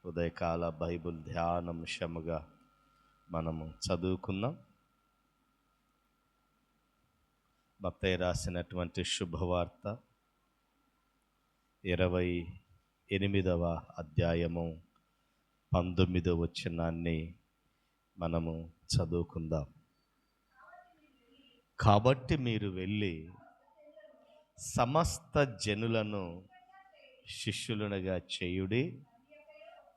ఉదయకాల బైబిల్ ధ్యానాంశముగా మనము చదువుకుందాం. మత్తయి రాసినటువంటి శుభవార్త 28వ అధ్యాయము 19వ వచనాన్ని మనము చదువుకుందాం. కాబట్టి మీరు వెళ్ళి సమస్త జనులను శిష్యులుగా చేయుడి,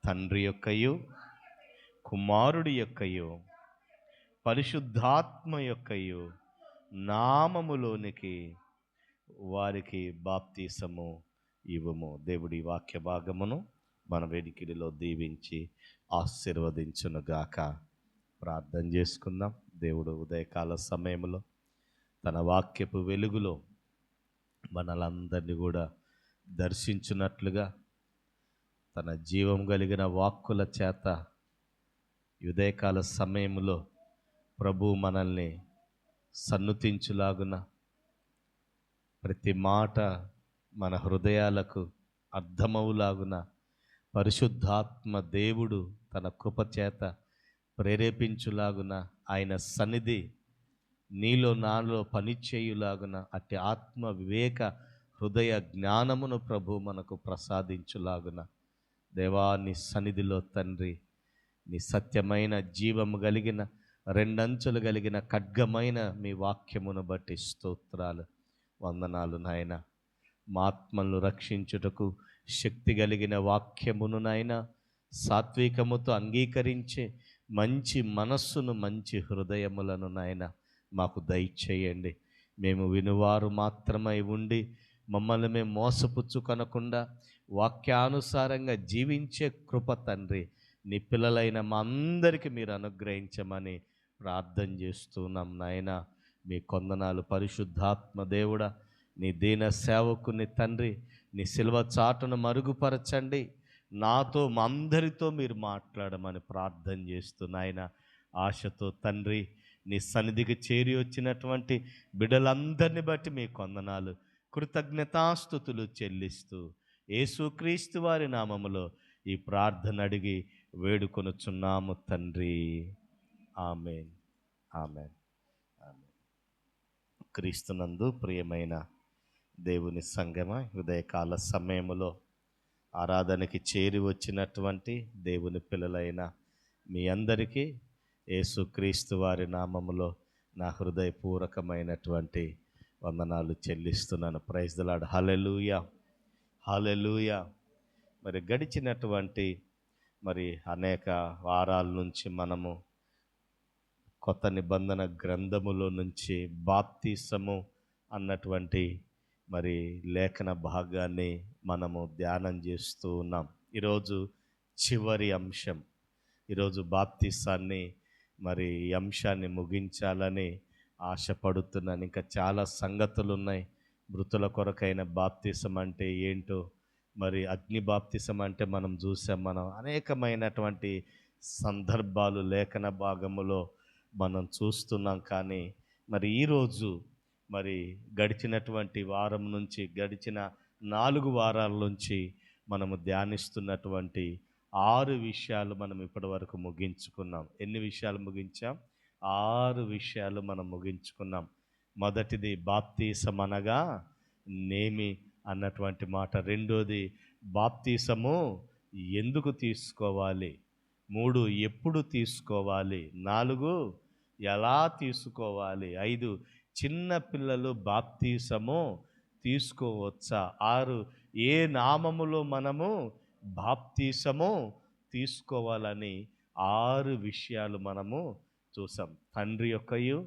తండ్రి యొక్కయు కుమారుడి యొక్కయు పరిశుద్ధాత్మ యొక్కయు నామములోనికి వారికి బాప్తీసము ఇవ్వము. దేవుడి వాక్య భాగమును మన వెడికిడిలో దీవించి ఆశీర్వదించునుగాక. ప్రార్థన చేసుకుందాం. దేవుడు ఉదయకాల సమయంలో తన వాక్యపు వెలుగులో మనలందరినీ కూడా దర్శించున్నట్లుగా తన జీవం కలిగిన వాక్కుల చేత ఉదయకాల సమయంలో ప్రభు మనల్ని సన్నుతించులాగున ప్రతి మాట మన హృదయాలకు అర్థమవులాగున పరిశుద్ధాత్మ దేవుడు తన కృపచేత ప్రేరేపించులాగున ఆయన సన్నిధి నీలో నాలో పనిచేయులాగున అట్టి ఆత్మ వివేక హృదయ జ్ఞానమును ప్రభు మనకు ప్రసాదించులాగున దేవా నీ సన్నిధిలో తండ్రి నీ సత్యమైన జీవము కలిగిన రెండంచులు కలిగిన ఖడ్గమైన మీ వాక్యమును బట్టి స్తోత్రాలు వందనాలు నాయన. మా ఆత్మలను రక్షించుటకు శక్తి కలిగిన వాక్యమును నాయన సాత్వికముతో అంగీకరించే మంచి మనస్సును మంచి హృదయములను నాయన మాకు దయచేయండి. మేము వినువారు మాత్రమై ఉండి మమ్మల్ని మేము మోసపుచ్చుకొనకుండా వాక్యానుసారంగా జీవించే కృప తండ్రి నీ పిల్లలైన మా అందరికీ మీరు అనుగ్రహించమని ప్రార్థన చేస్తున్నాం నాయన. మీ కొందనాలు పరిశుద్ధాత్మ దేవుడా, నీ దీన సేవకుని తండ్రి నీ సిలువ చాటును మరుగుపరచండి. నాతో మా అందరితో మీరు మాట్లాడమని ప్రార్థన చేస్తున్నాయన. ఆశతో తండ్రి నీ సన్నిధికి చేరి వచ్చినటువంటి బిడ్డలందరినీ బట్టి మీ కొందనాలు కృతజ్ఞతాస్తుతులు చెల్లిస్తూ యేసుక్రీస్తు వారి నామములో ఈ ప్రార్థన అడిగి వేడుకొనుచున్నాము తండ్రి. ఆమేన్, ఆమేన్, ఆమేన్. క్రీస్తునందు ప్రియమైన దేవుని సంగమ, ఉదయకాల సమయములో ఆరాధనకి చేరి వచ్చినటువంటి దేవుని పిల్లలైన మీ అందరికీ యేసుక్రీస్తు వారి నామములో నా హృదయపూర్వకమైనటువంటి వందనాలు చెల్లిస్తున్నాను. Praise the Lord. హల్లెలూయా, హల్లెలూయా. మరి గడిచినటువంటి అనేక వారాల నుంచి మనము కొత్త నిబంధన గ్రంథములో నుంచి బాప్తీసము అన్నటువంటి లేఖన భాగాన్ని మనము ధ్యానం చేస్తూ ఉన్నాం. ఈరోజు చివరి అంశం. ఈరోజు బాప్తీసాన్ని ఈ అంశాన్ని ముగించాలని ఆశపడుతున్నాను. ఇంకా చాలా సంగతులు ఉన్నాయి. మృతుల కొరకైన బాప్తీసం అంటే ఏంటో, అగ్ని బాప్తీసం అంటే మనం చూసాం. మనం అనేకమైనటువంటి సందర్భాలు లేఖన భాగములో మనం చూస్తున్నాం. కానీ ఈరోజు గడిచినటువంటి వారం నుంచి గడిచిన 4 వారాల నుంచి మనము ధ్యానిస్తున్నటువంటి 6 విషయాలు మనం ఇప్పటి వరకు ముగించుకున్నాం. ఎన్ని విషయాలు ముగించాం? 6 విషయాలు మనం ముగించుకున్నాం. మొదటిది బాప్తీసం అనగా నేమి అన్నటువంటి మాట. రెండోది బాప్తీసము ఎందుకు తీసుకోవాలి. 3 ఎప్పుడు తీసుకోవాలి. 4 ఎలా తీసుకోవాలి. 5 చిన్న పిల్లలు బాప్తీసము తీసుకోవచ్చా. 6 ఏ నామములో మనము బాప్తీసము తీసుకోవాలని 6 విషయాలు మనము చూసాం. తండ్రి యొక్కయు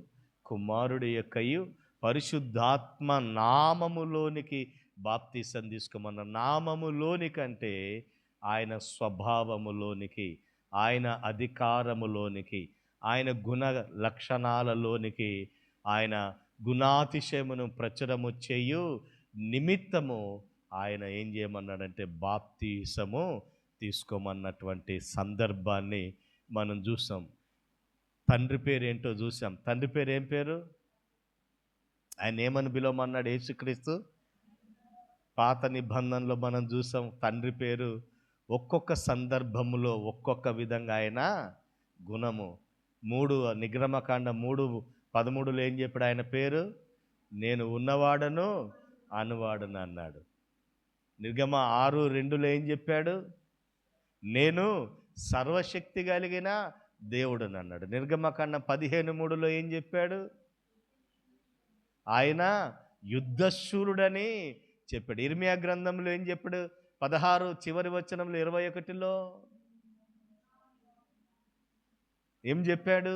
కుమారుడి యొక్కయు పరిశుద్ధాత్మ నామములోనికి బాప్తీసం తీసుకోమన్న. నామములోనికంటే ఆయన స్వభావములోనికి, ఆయన అధికారములోనికి, ఆయన గుణ లక్షణాలలోనికి, ఆయన గుణాతిశయమును ప్రచురము చేయు నిమిత్తము ఆయన ఏం చేయమన్నాడంటే బాప్తీసము తీసుకోమన్నటువంటి సందర్భాన్ని మనం చూసాం. తండ్రి పేరు ఏంటో చూసాం. తండ్రి పేరు ఏం పేరు? ఆయన ఏమని పిలవమన్నాడు యేసుక్రీస్తు? పాత నిబంధనలో మనం చూసాం తండ్రి పేరు ఒక్కొక్క సందర్భములో ఒక్కొక్క విధంగా ఆయన గుణము. 3 నిర్గమకాండం 3:13 ఏం చెప్పాడు ఆయన పేరు? నేను ఉన్నవాడను అనువాడను అన్నాడు. నిర్గమ 6:2 ఏం చెప్పాడు? నేను సర్వశక్తి కలిగిన దేవుడని అన్నాడు. నిర్గమకాండం 15:3 ఏం చెప్పాడు? ఆయన యుద్ధశూరుడని చెప్పాడు. ఇర్మియా గ్రంథంలో ఏం చెప్పాడు? 16 చివరి వచనంలో 21లో ఏం చెప్పాడు?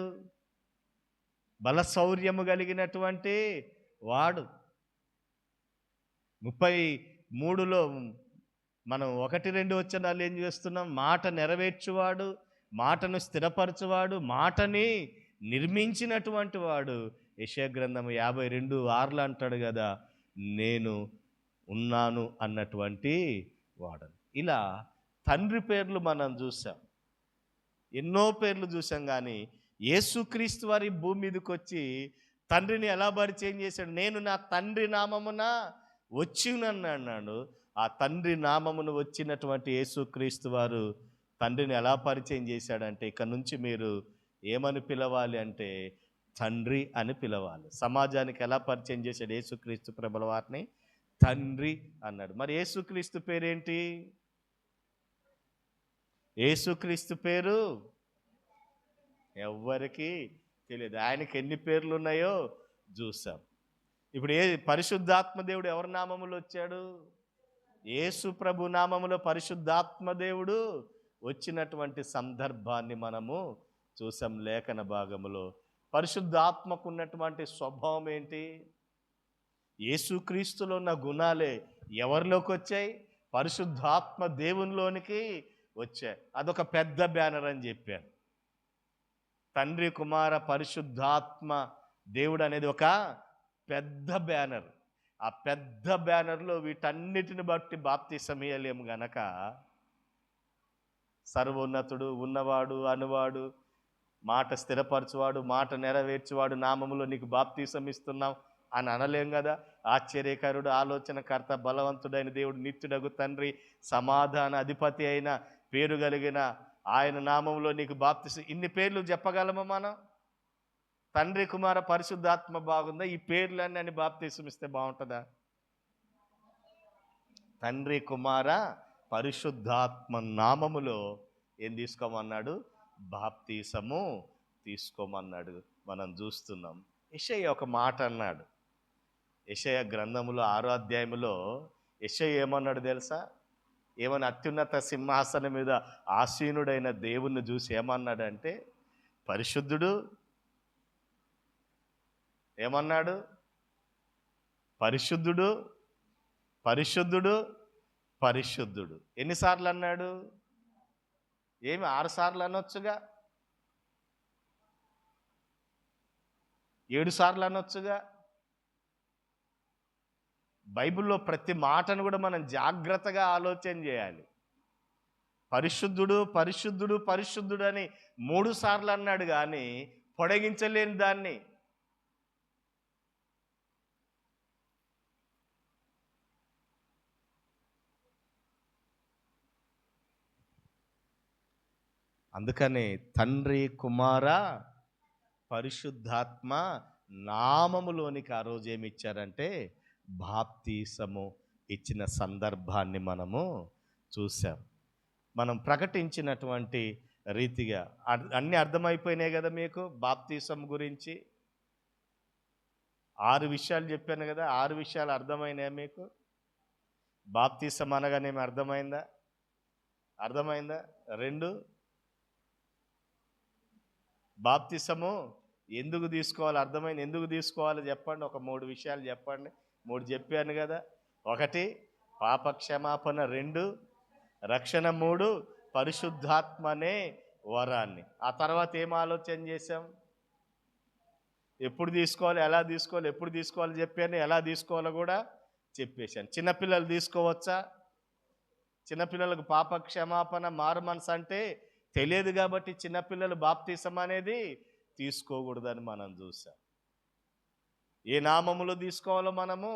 బలశౌర్యము కలిగినటువంటి వాడు. 33లో మనం 1-2 వచనాలు ఏం చేస్తున్నాం? మాట నెరవేర్చువాడు, మాటను స్థిరపరచువాడు, మాటని నిర్మించినటువంటి వాడు. యెషయా గ్రంథం 52:6 అంటాడు కదా, నేను ఉన్నాను అన్నటువంటి వాడను. ఇలా తండ్రి పేర్లు మనం చూసాం, ఎన్నో పేర్లు చూసాం. కానీ యేసుక్రీస్తు వారి భూమి మీదకి వచ్చి తండ్రిని ఎలా పరిచయం చేశాడు? నేను నా తండ్రి నామమున వచ్చినన్నాడు. ఆ తండ్రి నామమును వచ్చినటువంటి యేసుక్రీస్తు వారు తండ్రిని ఎలా పరిచయం చేశాడంటే, ఇక నుంచి మీరు ఏమని పిలవాలి అంటే తండ్రి అని పిలవాలి. సమాజానికి ఎలా పరిచయం చేశాడు యేసుక్రీస్తు ప్రభుల వారిని? తండ్రి అన్నాడు. మరి యేసుక్రీస్తు పేరేంటి? యేసుక్రీస్తు పేరు ఎవ్వరికి తెలియదు. ఆయనకి ఎన్ని పేర్లు ఉన్నాయో చూసాం. ఇప్పుడు పరిశుద్ధాత్మ దేవుడు ఎవరి నామములో వచ్చాడు? యేసు ప్రభు నామములో పరిశుద్ధాత్మ దేవుడు వచ్చినటువంటి సందర్భాన్ని మనము చూసాం లేఖన భాగములో. పరిశుద్ధాత్మకు ఉన్నటువంటి స్వభావం ఏంటి? యేసుక్రీస్తులో ఉన్న గుణాలే ఎవరిలోకి వచ్చాయి? పరిశుద్ధాత్మ దేవునిలోనికి వచ్చాయి. అదొక పెద్ద బ్యానర్ అని చెప్పాను. తండ్రి, కుమార, పరిశుద్ధాత్మ దేవుడు అనేది ఒక పెద్ద బ్యానర్. ఆ పెద్ద బ్యానర్లో వీటన్నిటిని బట్టి బాప్తిసం ఇయ్యలేము గనక సర్వోన్నతుడు, ఉన్నవాడు, అనువాడు, మాట స్థిరపరచువాడు, మాట నెరవేర్చువాడు నామములో నీకు బాప్తిసం ఇస్తున్నాం అని అనలేం కదా. ఆశ్చర్యకరుడు, ఆలోచనకర్త, బలవంతుడైన దేవుడు, నిత్యుడగు తండ్రి, సమాధాన అధిపతి అయిన పేరు కలిగిన ఆయన నామంలో నీకు బాప్తిసం. ఇన్ని పేర్లు చెప్పగలమా మనం? తండ్రి, కుమార, పరిశుద్ధాత్మ బాగుందా? ఈ పేర్లన్నీ అని బాప్తిసం ఇస్తే బాగుంటుందా? తండ్రి, కుమార, పరిశుద్ధాత్మ నామములో ఏం తీసుకోమన్నాడు? బాప్తిసము తీసుకోమన్నాడు. మనం చూస్తున్నాం. యెషయా ఒక మాట అన్నాడు. యెషయా గ్రంథములో 6వ అధ్యాయములో యెషయా ఏమన్నాడు తెలుసా? ఏమన్నా అత్యున్నత సింహాసనం మీద ఆసీనుడైన దేవుణ్ణి చూసి ఏమన్నాడంటే, పరిశుద్ధుడు ఏమన్నాడు? పరిశుద్ధుడు, పరిశుద్ధుడు, పరిశుద్ధుడు. ఎన్నిసార్లు అన్నాడు? 6 సార్లు అనొచ్చుగా, 7 సార్లు అనొచ్చుగా. బైబిల్లో ప్రతి మాటను కూడా మనం జాగ్రత్తగా ఆలోచన చేయాలి. పరిశుద్ధుడు, పరిశుద్ధుడు, పరిశుద్ధుడు అని 3 సార్లు అన్నాడు కానీ పొడిగించలేని దాన్ని. అందుకని తండ్రి, కుమార, పరిశుద్ధాత్మ నామములోనికి ఆ రోజు ఏమి ఇచ్చారంటే బాప్తిసము ఇచ్చిన సందర్భాన్ని మనము చూసాం. మనం ప్రకటించినటువంటి రీతిగా అన్నీ అర్థమైపోయినాయి కదా మీకు బాప్తిసం గురించి. 6 విషయాలు చెప్పాను కదా, 6 విషయాలు అర్థమైనాయా మీకు? బాప్తిసం అనగానేమి అర్థమైందా? 2 బాప్తిసము ఎందుకు తీసుకోవాలి? అర్థమైంది. ఎందుకు తీసుకోవాలి చెప్పండి. ఒక 3 విషయాలు చెప్పండి. 3 చెప్పాను కదా. 1 పాప క్షమాపణ, 2 రక్షణ, 3 పరిశుద్ధాత్మ అనే వరాన్ని. ఆ తర్వాత ఏం ఆలోచన చేశాం? ఎప్పుడు తీసుకోవాలి, ఎలా తీసుకోవాలి, ఎప్పుడు తీసుకోవాలి చెప్పాను, ఎలా తీసుకోవాలో కూడా చెప్పేశాను. చిన్నపిల్లలు తీసుకోవచ్చా? చిన్నపిల్లలకు పాప క్షమాపణ, మారు మనసు అంటే తెలియదు కాబట్టి చిన్నపిల్లలు బాప్తిసం అనేది తీసుకోకూడదని మనం చూసాం. ఏ నామములో తీసుకోవాలో మనము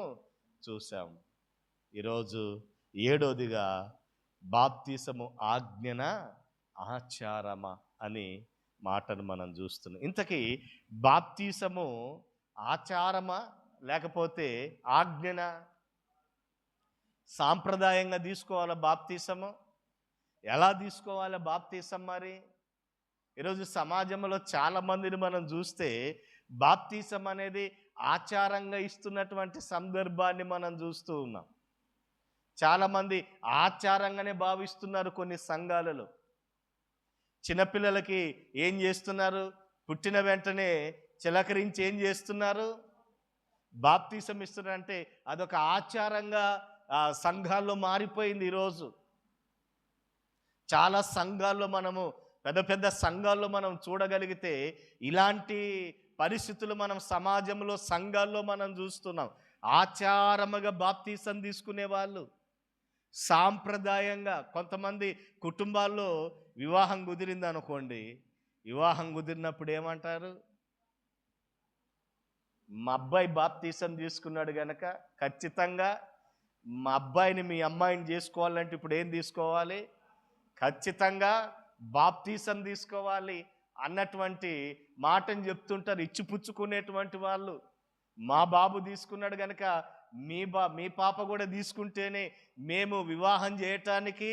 చూసాం. ఈరోజు 7వదిగా బాప్తిసము ఆజ్ఞన ఆచారమా అని మాటను మనం చూస్తున్నాం. ఇంతకీ బాప్తిసము ఆచారమా లేకపోతే ఆజ్ఞన? సాంప్రదాయంగా తీసుకోవాలా బాప్తిసము? ఎలా తీసుకోవాలి బాప్తిసం? మరి ఈరోజు సమాజంలో చాలామందిని మనం చూస్తే బాప్తిసం అనేది ఆచారంగా ఇస్తున్నటువంటి సందర్భాన్ని మనం చూస్తూ ఉన్నాం. చాలామంది ఆచారంగానే భావిస్తున్నారు. కొన్ని సంఘాలలో చిన్నపిల్లలకి ఏం చేస్తున్నారు? పుట్టిన వెంటనే చిలకరించి ఏం చేస్తున్నారు? బాప్తిసం ఇస్తున్నారంటే అదొక ఆచారంగా సంఘాల్లో మారిపోయింది. ఈరోజు చాలా సంఘాల్లో మనము పెద్ద పెద్ద సంఘాల్లో మనం చూడగలిగితే ఇలాంటి పరిస్థితులు మనం సమాజంలో సంఘాల్లో మనం చూస్తున్నాం. ఆచారముగా బాప్తిసం తీసుకునే వాళ్ళు, సాంప్రదాయంగా కొంతమంది కుటుంబాల్లో వివాహం కుదిరింది అనుకోండి, వివాహం కుదిరినప్పుడు ఏమంటారు? మా అబ్బాయి బాప్తిసం తీసుకున్నాడు గనక ఖచ్చితంగా మా అబ్బాయిని మీ అమ్మాయిని చేసుకోవాలంటే ఇప్పుడు ఏం తీసుకోవాలి? ఖచ్చితంగా బాప్తిసం తీసుకోవాలి అన్నటువంటి మాటను చెప్తుంటారు ఇచ్చిపుచ్చుకునేటువంటి వాళ్ళు. మా బాబు తీసుకున్నాడు కనుక మీ పాప కూడా తీసుకుంటేనే మేము వివాహం చేయటానికి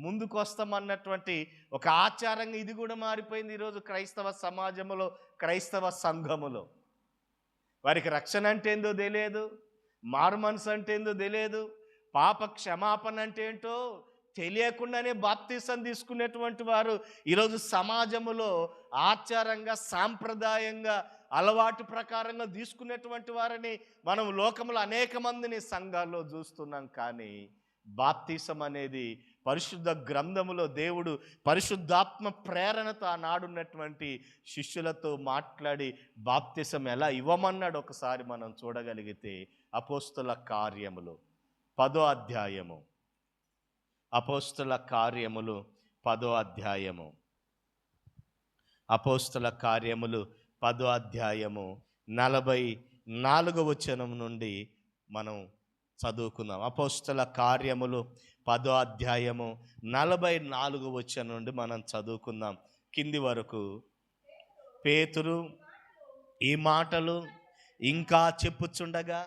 ముందుకు వస్తామన్నటువంటి ఒక ఆచారంగా ఇది కూడా మారిపోయింది ఈరోజు క్రైస్తవ సమాజంలో, క్రైస్తవ సంఘములో. వారికి రక్షణ అంటే ఏందో తెలియదు, మారు మనసు అంటే ఏందో తెలియదు, పాప క్షమాపణ అంటే ఏంటో తెలియకుండానే బాప్తిసం తీసుకునేటువంటి వారు ఈరోజు సమాజంలో ఆచారంగా, సాంప్రదాయంగా, అలవాటు ప్రకారంగా తీసుకునేటువంటి వారిని మనం లోకంలో అనేక మందిని సంఘాల్లో చూస్తున్నాం. కానీ బాప్తిసం అనేది పరిశుద్ధ గ్రంథములో దేవుడు పరిశుద్ధాత్మ ప్రేరణతో ఆనాడున్నటువంటి శిష్యులతో మాట్లాడి బాప్తిసం ఎలా ఇవ్వమన్నాడు ఒకసారి మనం చూడగలిగితే అపోస్తుల కార్యములు 10వ అధ్యాయము. అపోస్తుల కార్యములు 10వ అధ్యాయము. అపోస్తుల కార్యములు 10వ అధ్యాయము 44వ వచనం నుండి మనం చదువుకుందాం. అపోస్తుల కార్యములు 10వ అధ్యాయము 44వ వచనం నుండి మనం చదువుకుందాం కింది వరకు. పేతురు ఈ మాటలు ఇంకా చెప్పుచుండగా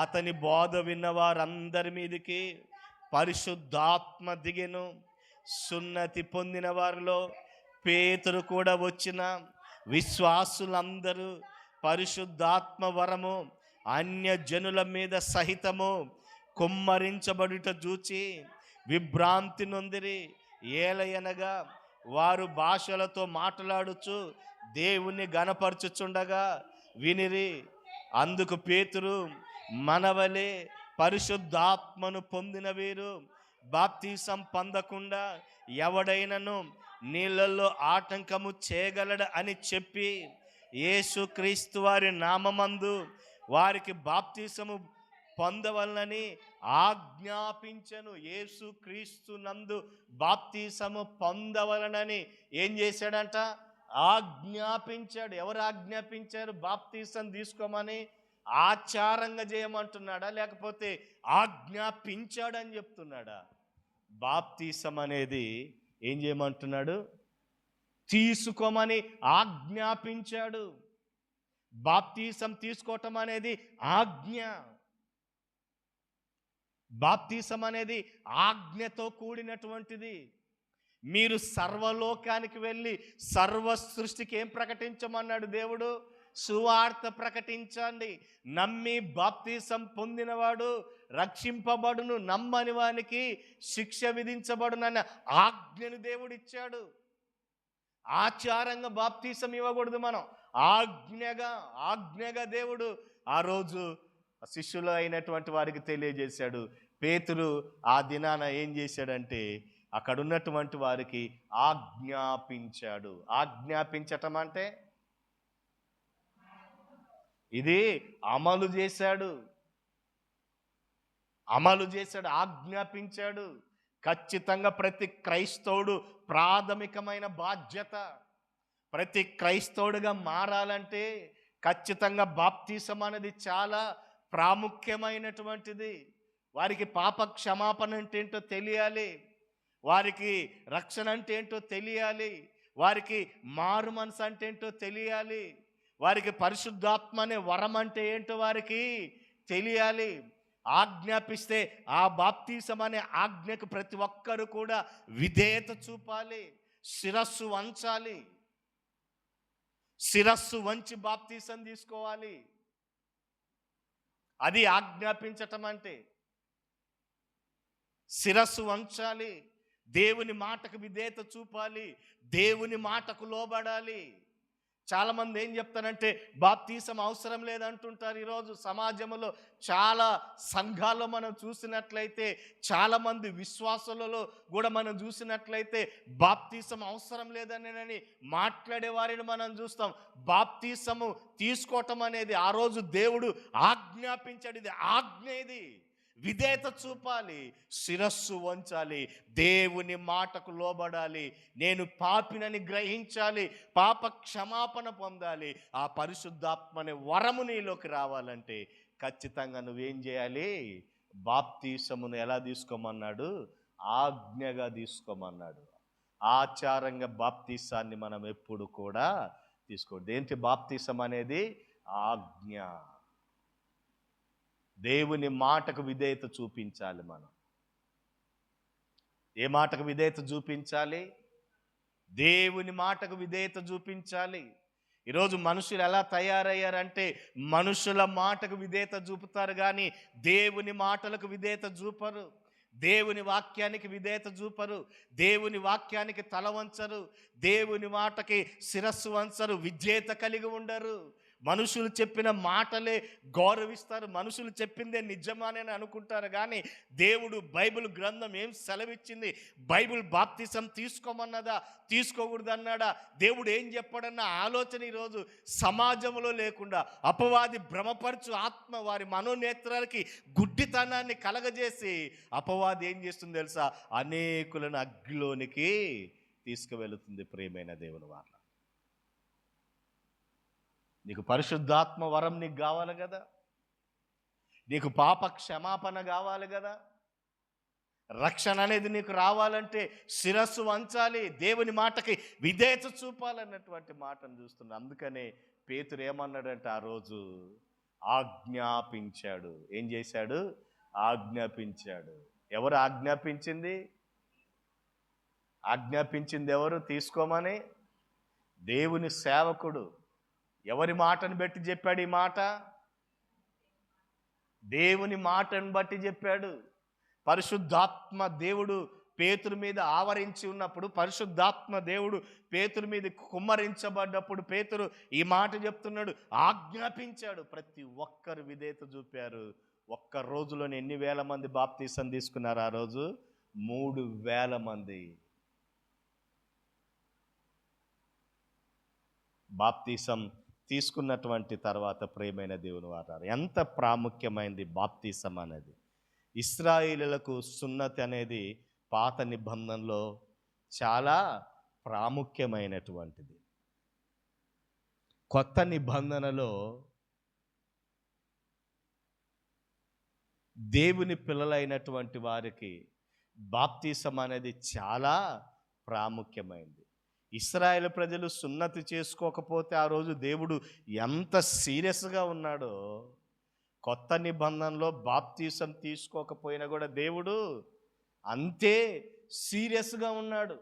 అతని బోధ విన్న వారందరి మీదకి పరిశుద్ధాత్మ దిగెను. సున్నతి పొందిన వారిలో పేతురు కూడా వచ్చిన విశ్వాసులందరూ పరిశుద్ధాత్మ వరము అన్యజనుల మీద సహితము కుమ్మరించబడుట చూచి విభ్రాంతి నొందిరి. ఏలయనగా వారు భాషలతో మాట్లాడుచు దేవుని గణపరచుచుండగా వినిరి. అందుకు పేతురు, మనవలే పరిశుద్ధాత్మను పొందిన వీరు బాప్తిసం పొందకుండా ఎవడైనను నీళ్ళల్లో ఆటంకము చేయగలడు అని చెప్పి యేసుక్రీస్తు వారి నామమందు వారికి బాప్తిసము పొందవలనని ఆజ్ఞాపించను. యేసుక్రీస్తు నందు బాప్తిసము పొందవలనని ఏం చేశాడంట? ఆజ్ఞాపించాడు. ఎవరు ఆజ్ఞాపించారు? బాప్తిసం తీసుకోమని ఆచారంగా చేయమంటున్నాడా లేకపోతే ఆజ్ఞాపించాడని చెప్తున్నాడా? బాప్తిసం అనేది ఏం చేయమంటున్నాడు? తీసుకోమని ఆజ్ఞాపించాడు. బాప్తిసం తీసుకోవటం అనేది ఆజ్ఞ. బాప్తిసం అనేది ఆజ్ఞతో కూడినటువంటిది. మీరు సర్వలోకానికి వెళ్ళి సర్వ సృష్టికి ఏం ప్రకటించమన్నాడు దేవుడు? సువార్త ప్రకటించండి. నమ్మి బాప్తిసం పొందినవాడు రక్షింపబడును, నమ్మని వానికి శిక్ష విధించబడునన్న ఆజ్ఞను దేవుడు ఇచ్చాడు. ఆచారంగా బాప్తిసం ఇవ్వకూడదు మనం, ఆజ్ఞగా దేవుడు ఆ రోజు శిష్యులు అయినటువంటి వారికి తెలియజేశాడు. పేతురు ఆ దినాన ఏం చేశాడంటే అక్కడ ఉన్నటువంటి వారికి ఆజ్ఞాపించాడు. ఆజ్ఞాపించటం అంటే ఇది అమలు చేశాడు, ఆజ్ఞాపించాడు. ఖచ్చితంగా ప్రతి క్రైస్తవుడు ప్రాథమికమైన బాధ్యత. ప్రతి క్రైస్తవుడిగా మారాలంటే ఖచ్చితంగా బాప్తిసం అనేది చాలా ప్రాముఖ్యమైనటువంటిది. వారికి పాప క్షమాపణ అంటే ఏంటో తెలియాలి. వారికి రక్షణ అంటే ఏంటో తెలియాలి, వారికి మారు మనసు అంటే ఏంటో తెలియాలి, వారికి పరిశుద్ధాత్మ అనే వరం అంటే ఏంటో వారికి తెలియాలి. ఆజ్ఞాపిస్తే ఆ బాప్తీసం అనే ఆజ్ఞకు ప్రతి ఒక్కరు కూడా విధేయత చూపాలి, శిరస్సు వంచాలి, శిరస్సు వంచి బాప్తీసం తీసుకోవాలి. అది ఆజ్ఞాపించటం అంటే. శిరస్సు వంచాలి, దేవుని మాటకు విధేయత చూపాలి, దేవుని మాటకు లోబడాలి. చాలామంది ఏం చెప్తారంటే బాప్తీసం అవసరం లేదంటుంటారు. ఈరోజు సమాజంలో చాలా సంఘాల్లో మనం చూసినట్లయితే, చాలామంది విశ్వాసులలో కూడా మనం చూసినట్లయితే బాప్తీసం అవసరం లేదని మాట్లాడే వారిని మనం చూస్తాం. బాప్తీసము తీసుకోవటం అనేది ఆ రోజు దేవుడు ఆజ్ఞాపించాడు. ఇది ఆజ్ఞ, ఇది విధేయత చూపాలి, శిరస్సు వంచాలి, దేవుని మాటకు లోబడాలి, నేను పాపినని గ్రహించాలి, పాప క్షమాపణ పొందాలి. ఆ పరిశుద్ధాత్మని వరము నీలోకి రావాలంటే ఖచ్చితంగా నువ్వేం చేయాలి? బాప్తీసమును ఎలా తీసుకోమన్నాడు? ఆజ్ఞగా తీసుకోమన్నాడు. ఆచారంగా బాప్తీసాన్ని మనం ఎప్పుడు కూడా తీసుకోవద్దు. ఏంటి బాప్తీసం అనేది? ఆజ్ఞ. దేవుని మాటకు విధేయత చూపించాలి. మనం ఏ మాటకు విధేయత చూపించాలి? దేవుని మాటకు విధేయత చూపించాలి. ఈరోజు మనుషులు ఎలా తయారయ్యారంటే మనుషుల మాటకు విధేయత చూపుతారు కానీ దేవుని మాటలకు విధేయత చూపరు, దేవుని వాక్యానికి విధేయత చూపరు, దేవుని వాక్యానికి తల వంచరు, దేవుని మాటకి శిరస్సు వంచరు, విధేయత కలిగి ఉండరు. మనుషులు చెప్పిన మాటలే గౌరవిస్తారు, మనుషులు చెప్పిందే నిజమానే అనుకుంటారు. కానీ దేవుడు బైబిల్ గ్రంథం ఏం సెలవిచ్చింది? బైబిల్ బాప్తిసం తీసుకోమన్నదా, తీసుకోకూడదన్నాడా, దేవుడు ఏం చెప్పాడన్న ఆలోచన ఈరోజు సమాజంలో లేకుండా అపవాది భ్రమపరచు ఆత్మ వారి మనోనేత్రాలకి గుడ్డితనాన్ని కలగజేసి అపవాది ఏం చేస్తుంది తెలుసా? అనేకులను అగ్నిలోనికి తీసుకువెళుతుంది. ప్రియమైన దేవుని వారు, నీకు పరిశుద్ధాత్మ వరం నీకు కావాలి కదా, నీకు పాప క్షమాపణ కావాలి కదా, రక్షణ అనేది నీకు రావాలంటే శిరస్సు వంచాలి, దేవుని మాటకి విధేయత చూపాలన్నటువంటి మాటను చూస్తున్నాం. అందుకనే పేతురు ఏమన్నాడంటే ఆ రోజు ఆజ్ఞాపించాడు. ఏం చేశాడు? ఆజ్ఞాపించాడు. ఎవరు ఆజ్ఞాపించింది? ఆజ్ఞాపించింది ఎవరు? తీసుకోమని దేవుని సేవకుడు. ఎవరి మాటను బట్టి చెప్పాడు ఈ మాట? దేవుని మాటను బట్టి చెప్పాడు. పరిశుద్ధాత్మ దేవుడు పేతురు మీద ఆవరించి ఉన్నప్పుడు, పరిశుద్ధాత్మ దేవుడు పేతురు మీద కుమ్మరించబడ్డప్పుడు పేతురు ఈ మాట చెప్తున్నాడు, ఆజ్ఞాపించాడు. ప్రతి ఒక్కరు విధేయత చూపారు. ఒక్క రోజులోనే ఎన్ని వేల మంది బాప్తీసం తీసుకున్నారు? ఆ రోజు 3,000 మంది బాప్తీసం తీసుకున్నటువంటి తర్వాత ప్రియమైన దేవుని వారు, ఎంత ప్రాముఖ్యమైనది బాప్తీసం అనేది. ఇశ్రాయేలులకు సున్నతి అనేది పాత నిబంధనలో చాలా ప్రాముఖ్యమైనటువంటిది. కొత్త నిబంధనలో దేవుని పిల్లలైనటువంటి వారికి బాప్తీసం అనేది చాలా ప్రాముఖ్యమైనది. ఇశ్రాయేలు ప్రజలు సున్నతి చేసుకోకపోతే ఆ రోజు దేవుడు ఎంత సీరియస్గా ఉన్నాడో, కొత్త నిబంధనలో బాప్తీసం తీసుకోకపోయినా కూడా దేవుడు అంతే సీరియస్గా ఉన్నాడు.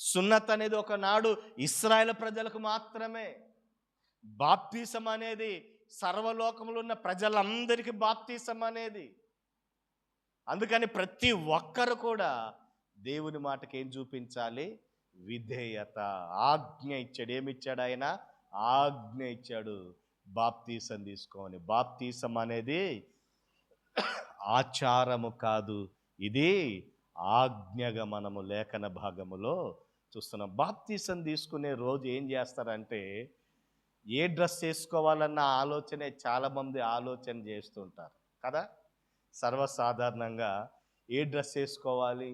సున్నత్ అనేది ఒకనాడు ఇశ్రాయేలు ప్రజలకు మాత్రమే, బాప్తీసం అనేది సర్వలోకంలో ఉన్న ప్రజలందరికీ బాప్తీసం అనేది. అందుకని ప్రతి ఒక్కరు కూడా దేవుని మాటకి ఏం చూపించాలి? విధేయత. ఆజ్ఞ ఇచ్చాడు. ఏమిచ్చాడు ఆయన? ఆజ్ఞ ఇచ్చాడు, బాప్తీసం తీసుకోని. బాప్తీసం అనేది ఆచారము కాదు, ఇది ఆజ్ఞగా మనము లేఖన భాగములో చూస్తున్నాం. బాప్తీసం తీసుకునే రోజు ఏం చేస్తారంటే ఏ డ్రెస్ వేసుకోవాలన్న ఆలోచనే చాలామంది ఆలోచన చేస్తుంటారు కదా. సర్వసాధారణంగా ఏ డ్రెస్ వేసుకోవాలి,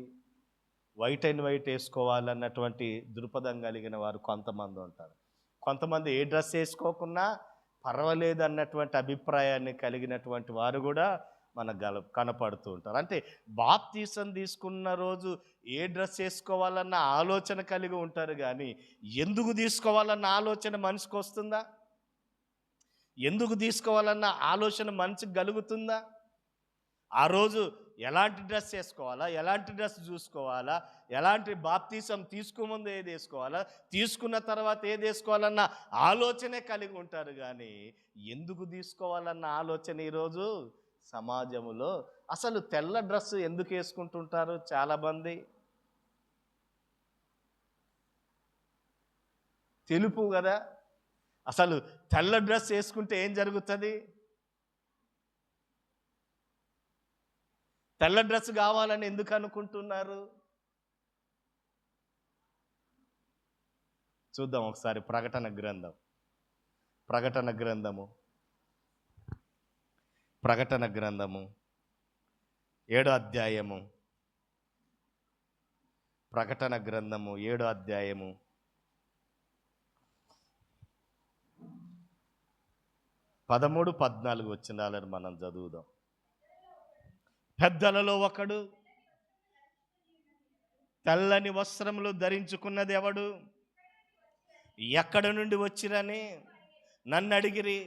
వైట్ అండ్ వైట్ వేసుకోవాలన్నటువంటి దృక్పథం కలిగిన వారు కొంతమంది ఉంటారు. కొంతమంది ఏ డ్రెస్ వేసుకోకున్నా పర్వాలేదు అన్నటువంటి అభిప్రాయాన్ని కలిగినటువంటి వారు కూడా మనకు కనపడుతూ ఉంటారు. అంటే బాప్తీసం తీసుకున్న రోజు ఏ డ్రెస్ వేసుకోవాలన్న ఆలోచన కలిగి ఉంటారు, కానీ ఎందుకు తీసుకోవాలన్న ఆలోచన మనిషికి వస్తుందా? ఎందుకు తీసుకోవాలన్న ఆలోచన మనిషికి కలుగుతుందా? ఆ రోజు ఎలాంటి డ్రెస్ వేసుకోవాలా, ఎలాంటి డ్రెస్ చూసుకోవాలా, ఎలాంటి బాప్తీసం తీసుకోముందు ఏది వేసుకోవాలా, తీసుకున్న తర్వాత ఏది వేసుకోవాలన్న ఆలోచనే కలిగి ఉంటారు, కానీ ఎందుకు తీసుకోవాలన్న ఆలోచన ఈరోజు సమాజంలో. అసలు తెల్ల డ్రెస్ ఎందుకు వేసుకుంటుంటారు చాలామంది? తెలుపు కదా. అసలు తెల్ల డ్రెస్ వేసుకుంటే ఏం జరుగుతుంది? తెల్ల డ్రెస్ కావాలని ఎందుకు అనుకుంటున్నారు? చూద్దాం ఒకసారి ప్రకటన గ్రంథము 7వ అధ్యాయము. ప్రకటన గ్రంథము 7వ అధ్యాయము 13-14 వచనాలను మనం చదువుదాం. పెద్దలలో ఒకడు తెల్లని వస్త్రములు ధరించుకున్నది ఎవడు, ఎక్కడ నుండి వచ్చిరని నన్ను అడిగిరి.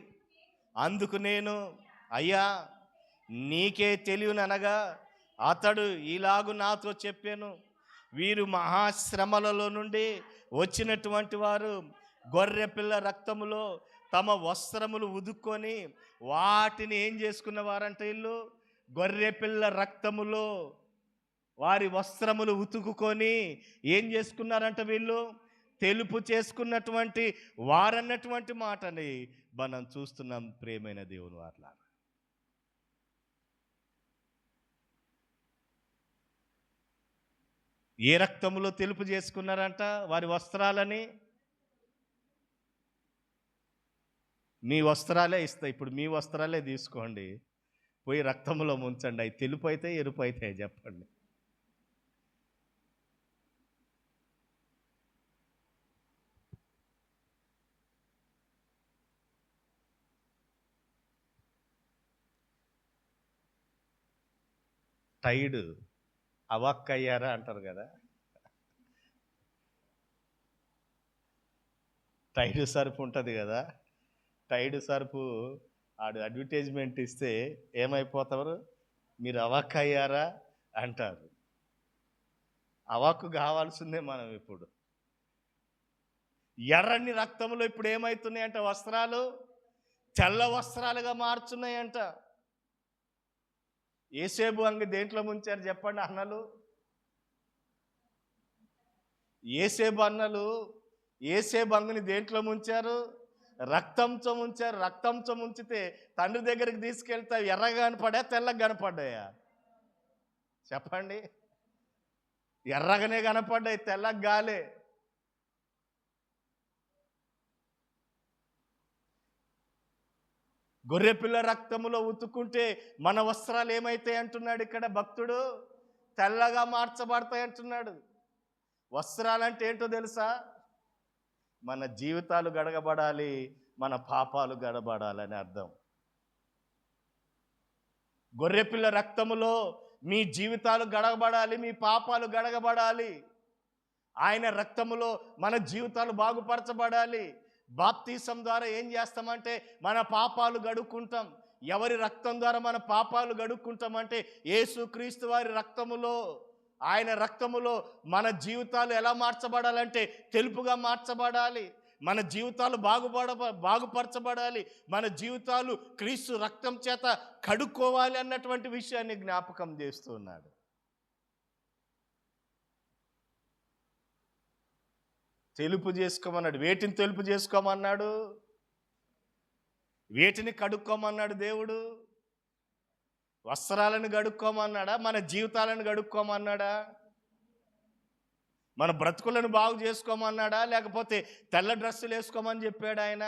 అందుకు నేను, అయ్యా నీకే తెలియననగా అతడు ఇలాగు నాతో చెప్పాను, వీరు మహాశ్రమలలో నుండి వచ్చినటువంటి వారు గొర్రెపిల్ల రక్తములో తమ వస్త్రములు ఉదుక్కొని వాటిని ఏం చేసుకున్న వారంట? వీళ్ళు గొర్రెపిల్ల రక్తములో వారి వస్త్రములు ఉతుకుకొని ఏం చేసుకున్నారంట? వీళ్ళు తెలుపు చేసుకున్నటువంటి వారన్నటువంటి మాటని మనం చూస్తున్నాం. ప్రియమైన దేవుని వారలారా, ఏ రక్తములో తెలుపు చేసుకున్నారంట వారి వస్త్రాలని? మీ వస్త్రాలే ఇస్తాయి. ఇప్పుడు మీ వస్త్రాలే తీసుకోండి, పోయి రక్తంలో ముంచండి. అవి తెలుపు అయితే ఎరుపు అయితే చెప్పండి. టైడ్ అవాక్కయ్యారా అంటారు కదా. టైడ్ సర్ఫ్ ఉంటుంది కదా, టైడ్ సర్ఫ్ ఆడు అడ్వర్టైజ్మెంట్ ఇస్తే ఏమైపోతారు? మీరు అవాక్కయ్యారా అంటారు. అవాక్కు కావాల్సిందే మనం. ఇప్పుడు ఎర్రని రక్తంలో ఇప్పుడు ఏమవుతున్నాయంట? వస్త్రాలు తెల్ల వస్త్రాలుగా మారుతున్నాయంట. ఏసేబు అంగి దేంట్లో ముంచారు చెప్పండి అన్నలు? ఏసేబు అంగిని దేంట్లో ముంచారు? రక్తంతో ముంచారు. రక్తంతో ముంచితే తండ్రి దగ్గరికి తీసుకెళ్తే ఎర్రగా కనపడా, తెల్లగా కనపడ్డాయా చెప్పండి? ఎర్రగానే కనపడ్డాయి, తెల్లగా గాలే. గొర్రెపిల్ల రక్తములో ఉతుక్కుంటే మన వస్త్రాలు ఏమైతాయి అంటున్నాడు ఇక్కడ భక్తుడు? తెల్లగా మార్చబడతాయి అంటున్నాడు. వస్త్రాలంటే ఏంటో తెలుసా? మన జీవితాలు గడగబడాలి, మన పాపాలు గడబడాలని అర్థం. గొర్రెపిల్ల రక్తములో మీ జీవితాలు గడగబడాలి, మీ పాపాలు గడగబడాలి. ఆయన రక్తములో మన జీవితాలు బాగుపరచబడాలి. బాప్తీసం ద్వారా ఏం చేస్తామంటే మన పాపాలు గడుక్కుంటాం. ఎవరి రక్తం ద్వారా మన పాపాలు గడుక్కుంటామంటే యేసుక్రీస్తు వారి రక్తములో, ఆయన రక్తములో మన జీవితాలు ఎలా మార్చబడాలంటే తెలుపుగా మార్చబడాలి. మన జీవితాలు బాగుపరచబడాలి. మన జీవితాలు క్రీస్తు రక్తం చేత కడుక్కోవాలి అన్నటువంటి విషయాన్ని జ్ఞాపకం చేస్తున్నాడు. తెలుపు చేసుకోమన్నాడు. వేటిని తెలుపు చేసుకోమన్నాడు? వేటిని కడుక్కోమన్నాడు దేవుడు? వస్త్రాలను గడుక్కోమన్నాడా? మన జీవితాలను గడుక్కోమన్నాడా? మన బ్రతుకులను బాగు చేసుకోమన్నాడా? లేకపోతే తెల్ల డ్రెస్సులు వేసుకోమని చెప్పాడు ఆయన?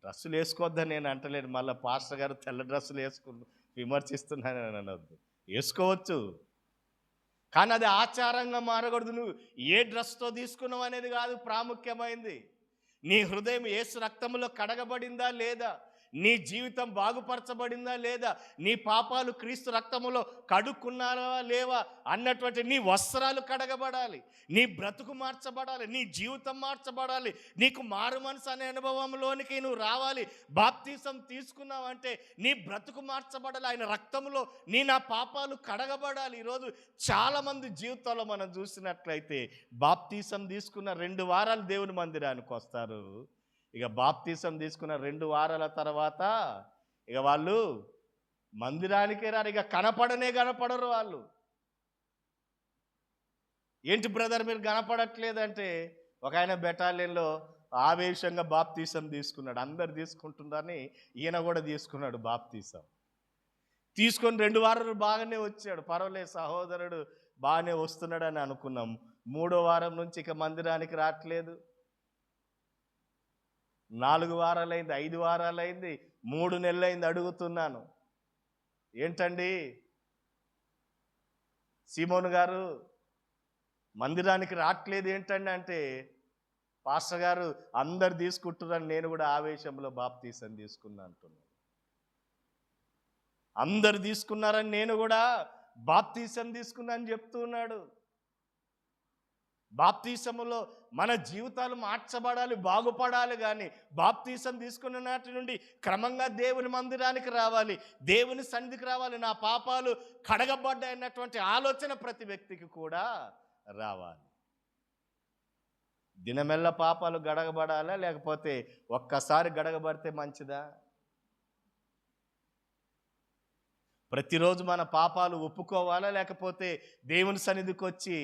డ్రెస్సులు వేసుకోవద్దని నేను అంటలేను. మళ్ళీ పాస్టర్ గారు తెల్ల డ్రెస్సులు విమర్శిస్తున్నానని అనొద్దు. వేసుకోవచ్చు, కానీ అది ఆచారంగా మారకూడదు. నువ్వు ఏ డ్రెస్తో తీసుకున్నావు అనేది కాదు ప్రాముఖ్యమైంది. నీ హృదయం యేసు రక్తంలో కడగబడిందా లేదా? నీ జీవితం బాగుపరచబడిందా లేదా, నీ పాపాలు క్రీస్తు రక్తములో కడుక్కున్నారా లేవా అన్నటువంటి నీ వస్త్రాలు కడగబడాలి, నీ బ్రతుకు మార్చబడాలి, నీ జీవితం మార్చబడాలి, నీకు మారు మనసు అనే అనుభవంలోనికి నువ్వు రావాలి. బాప్తీసం తీసుకున్నావంటే నీ బ్రతుకు మార్చబడాలి, ఆయన రక్తంలో నా పాపాలు కడగబడాలి. ఈరోజు చాలామంది జీవితంలో మనం చూసినట్లయితే బాప్తీసం తీసుకున్న 2 వారాలు దేవుని మందిరానికి వస్తారు. ఇక బాప్తీసం తీసుకున్న 2 వారాల తర్వాత ఇక వాళ్ళు మందిరానికే రారు, ఇక కనపడరు వాళ్ళు. ఏంటి బ్రదర్ మీరు కనపడట్లేదంటే, ఒక ఆయన బెటాలియన్లో ఆవేశంగా బాప్తీసం తీసుకున్నాడు. అందరు తీసుకుంటుందని ఈయన కూడా తీసుకున్నాడు బాప్తీసం. తీసుకొని 2 వారాలు బాగానే వచ్చాడు, పర్వాలేదు సహోదరుడు బాగానే వస్తున్నాడని అనుకున్నాం. 3వ వారం నుంచి ఇక మందిరానికి రావట్లేదు. 4 వారాలైంది, 5 వారాలైంది, 3 నెలలైంది. అడుగుతున్నాను, ఏంటండి సీమోను గారు మందిరానికి రావట్లేదు ఏంటండి అంటే, పాస్టర్ గారు అందరు తీసుకుంటున్నాను, నేను కూడా ఆవేశంలో బాప్తీసం తీసుకున్నా అంటున్నాను. అందరు తీసుకున్నారని నేను కూడా బాప్తీసం తీసుకున్నా అని చెప్తున్నాడు. బాప్తీసములో మన జీవితాలు మార్చబడాలి, బాగుపడాలి. కానీ బాప్తీసం తీసుకున్న నాటి నుండి క్రమంగా దేవుని మందిరానికి రావాలి, దేవుని సన్నిధికి రావాలి, నా పాపాలు కడగబడ్డాయన్నటువంటి ఆలోచన ప్రతి వ్యక్తికి కూడా రావాలి. దినమెల్ల పాపాలు గడగబడాలా, లేకపోతే ఒక్కసారి గడగబడితే మంచిదా? ప్రతిరోజు మన పాపాలు ఒప్పుకోవాలా, లేకపోతే దేవుని సన్నిధికి వచ్చి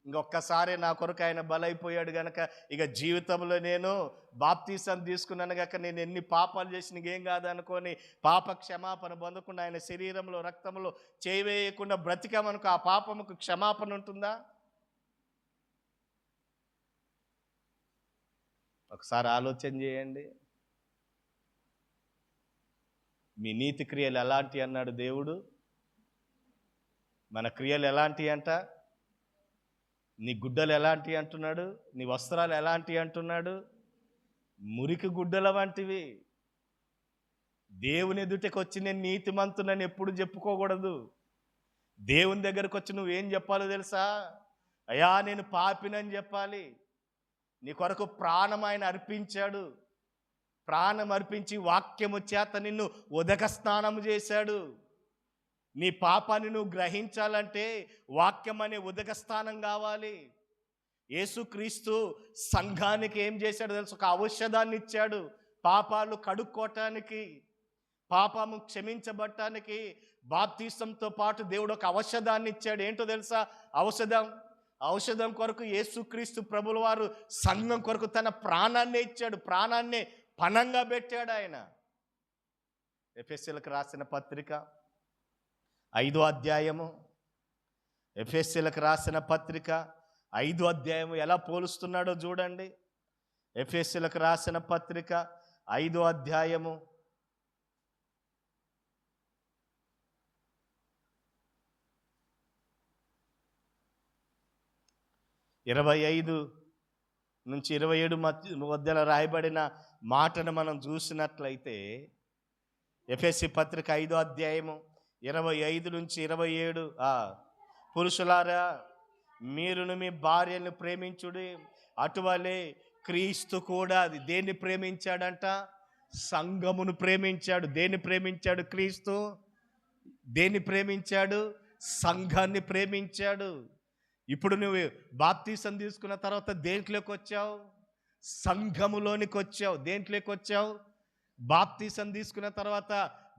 ఇంకొక్కసారి నా కొరకు ఆయన బలైపోయాడు గనక ఇక జీవితంలో నేను బాప్తీసం తీసుకున్నాను గనక నేను ఎన్ని పాపాలు చేసి నీకేం కాదనుకొని పాప క్షమాపణ పొందకుండా ఆయన శరీరంలో రక్తంలో చేయవేయకుండా బ్రతికామనుకో ఆ పాపముకు క్షమాపణ ఉంటుందా? ఒకసారి ఆలోచన చేయండి. మీ నీతి క్రియలు ఎలాంటి అన్నాడు దేవుడు? మన క్రియలు ఎలాంటి అంట? నీ గుడ్డలు ఎలాంటి అంటున్నాడు? నీ వస్త్రాలు ఎలాంటి అంటున్నాడు? మురికి గుడ్డల వంటివి. దేవుని ఎదుటకు వచ్చి నేను నీతిమంతునని ఎప్పుడు చెప్పుకోకూడదు. దేవుని దగ్గరకు వచ్చి నువ్వేం చెప్పాలో తెలుసా? అయ్యా నేను పాపినని చెప్పాలి. నీ కొరకు ప్రాణం ఆయన అర్పించాడు, ప్రాణం అర్పించి వాక్యము చేత నిన్ను ఉదక స్నానం చేశాడు. నీ పాపాన్ని నువ్వు గ్రహించాలంటే వాక్యం అనే ఉదక స్నానం కావాలి. యేసుక్రీస్తు సంఘానికి ఏం చేశాడు తెలుసు? ఒక ఔషధాన్ని ఇచ్చాడు. పాపాలు కడుక్కోవటానికి, పాపము క్షమించబడటానికి బాప్తీసంతో పాటు దేవుడు ఒక ఔషధాన్ని ఇచ్చాడు. ఏంటో తెలుసా? ఔషధం కొరకు యేసుక్రీస్తు ప్రభుల వారు సంఘం కొరకు తన ప్రాణాన్నే ఇచ్చాడు, ప్రాణాన్నే పణంగా పెట్టాడు ఆయన. ఎఫెసీయులకు రాసిన పత్రిక 5వ అధ్యాయము, ఎఫెసీయులకు రాసిన పత్రిక 5వ అధ్యాయము ఎలా పోలుస్తున్నాడో చూడండి. ఎఫెసీయులకు రాసిన పత్రిక 5వ అధ్యాయము 25 నుంచి 27 మధ్యలో రాయబడిన మాటను మనం చూసినట్లయితే, ఎఫెసీ పత్రిక 5వ అధ్యాయము 25 నుంచి 27, పురుషులారా మీరును మీ భార్యను ప్రేమించుడి, అటువలే క్రీస్తు కూడా దేన్ని ప్రేమించాడంట? సంఘమును ప్రేమించాడు. దేన్ని ప్రేమించాడు? క్రీస్తు దేన్ని ప్రేమించాడు? సంఘాన్ని ప్రేమించాడు. ఇప్పుడు నువ్వు బాప్తీసం తీసుకున్న తర్వాత దేంట్లోకి వచ్చావు? సంఘములోనికి వచ్చావు. దేంట్లోకి వచ్చావు? బాప్తీసం తీసుకున్న తర్వాత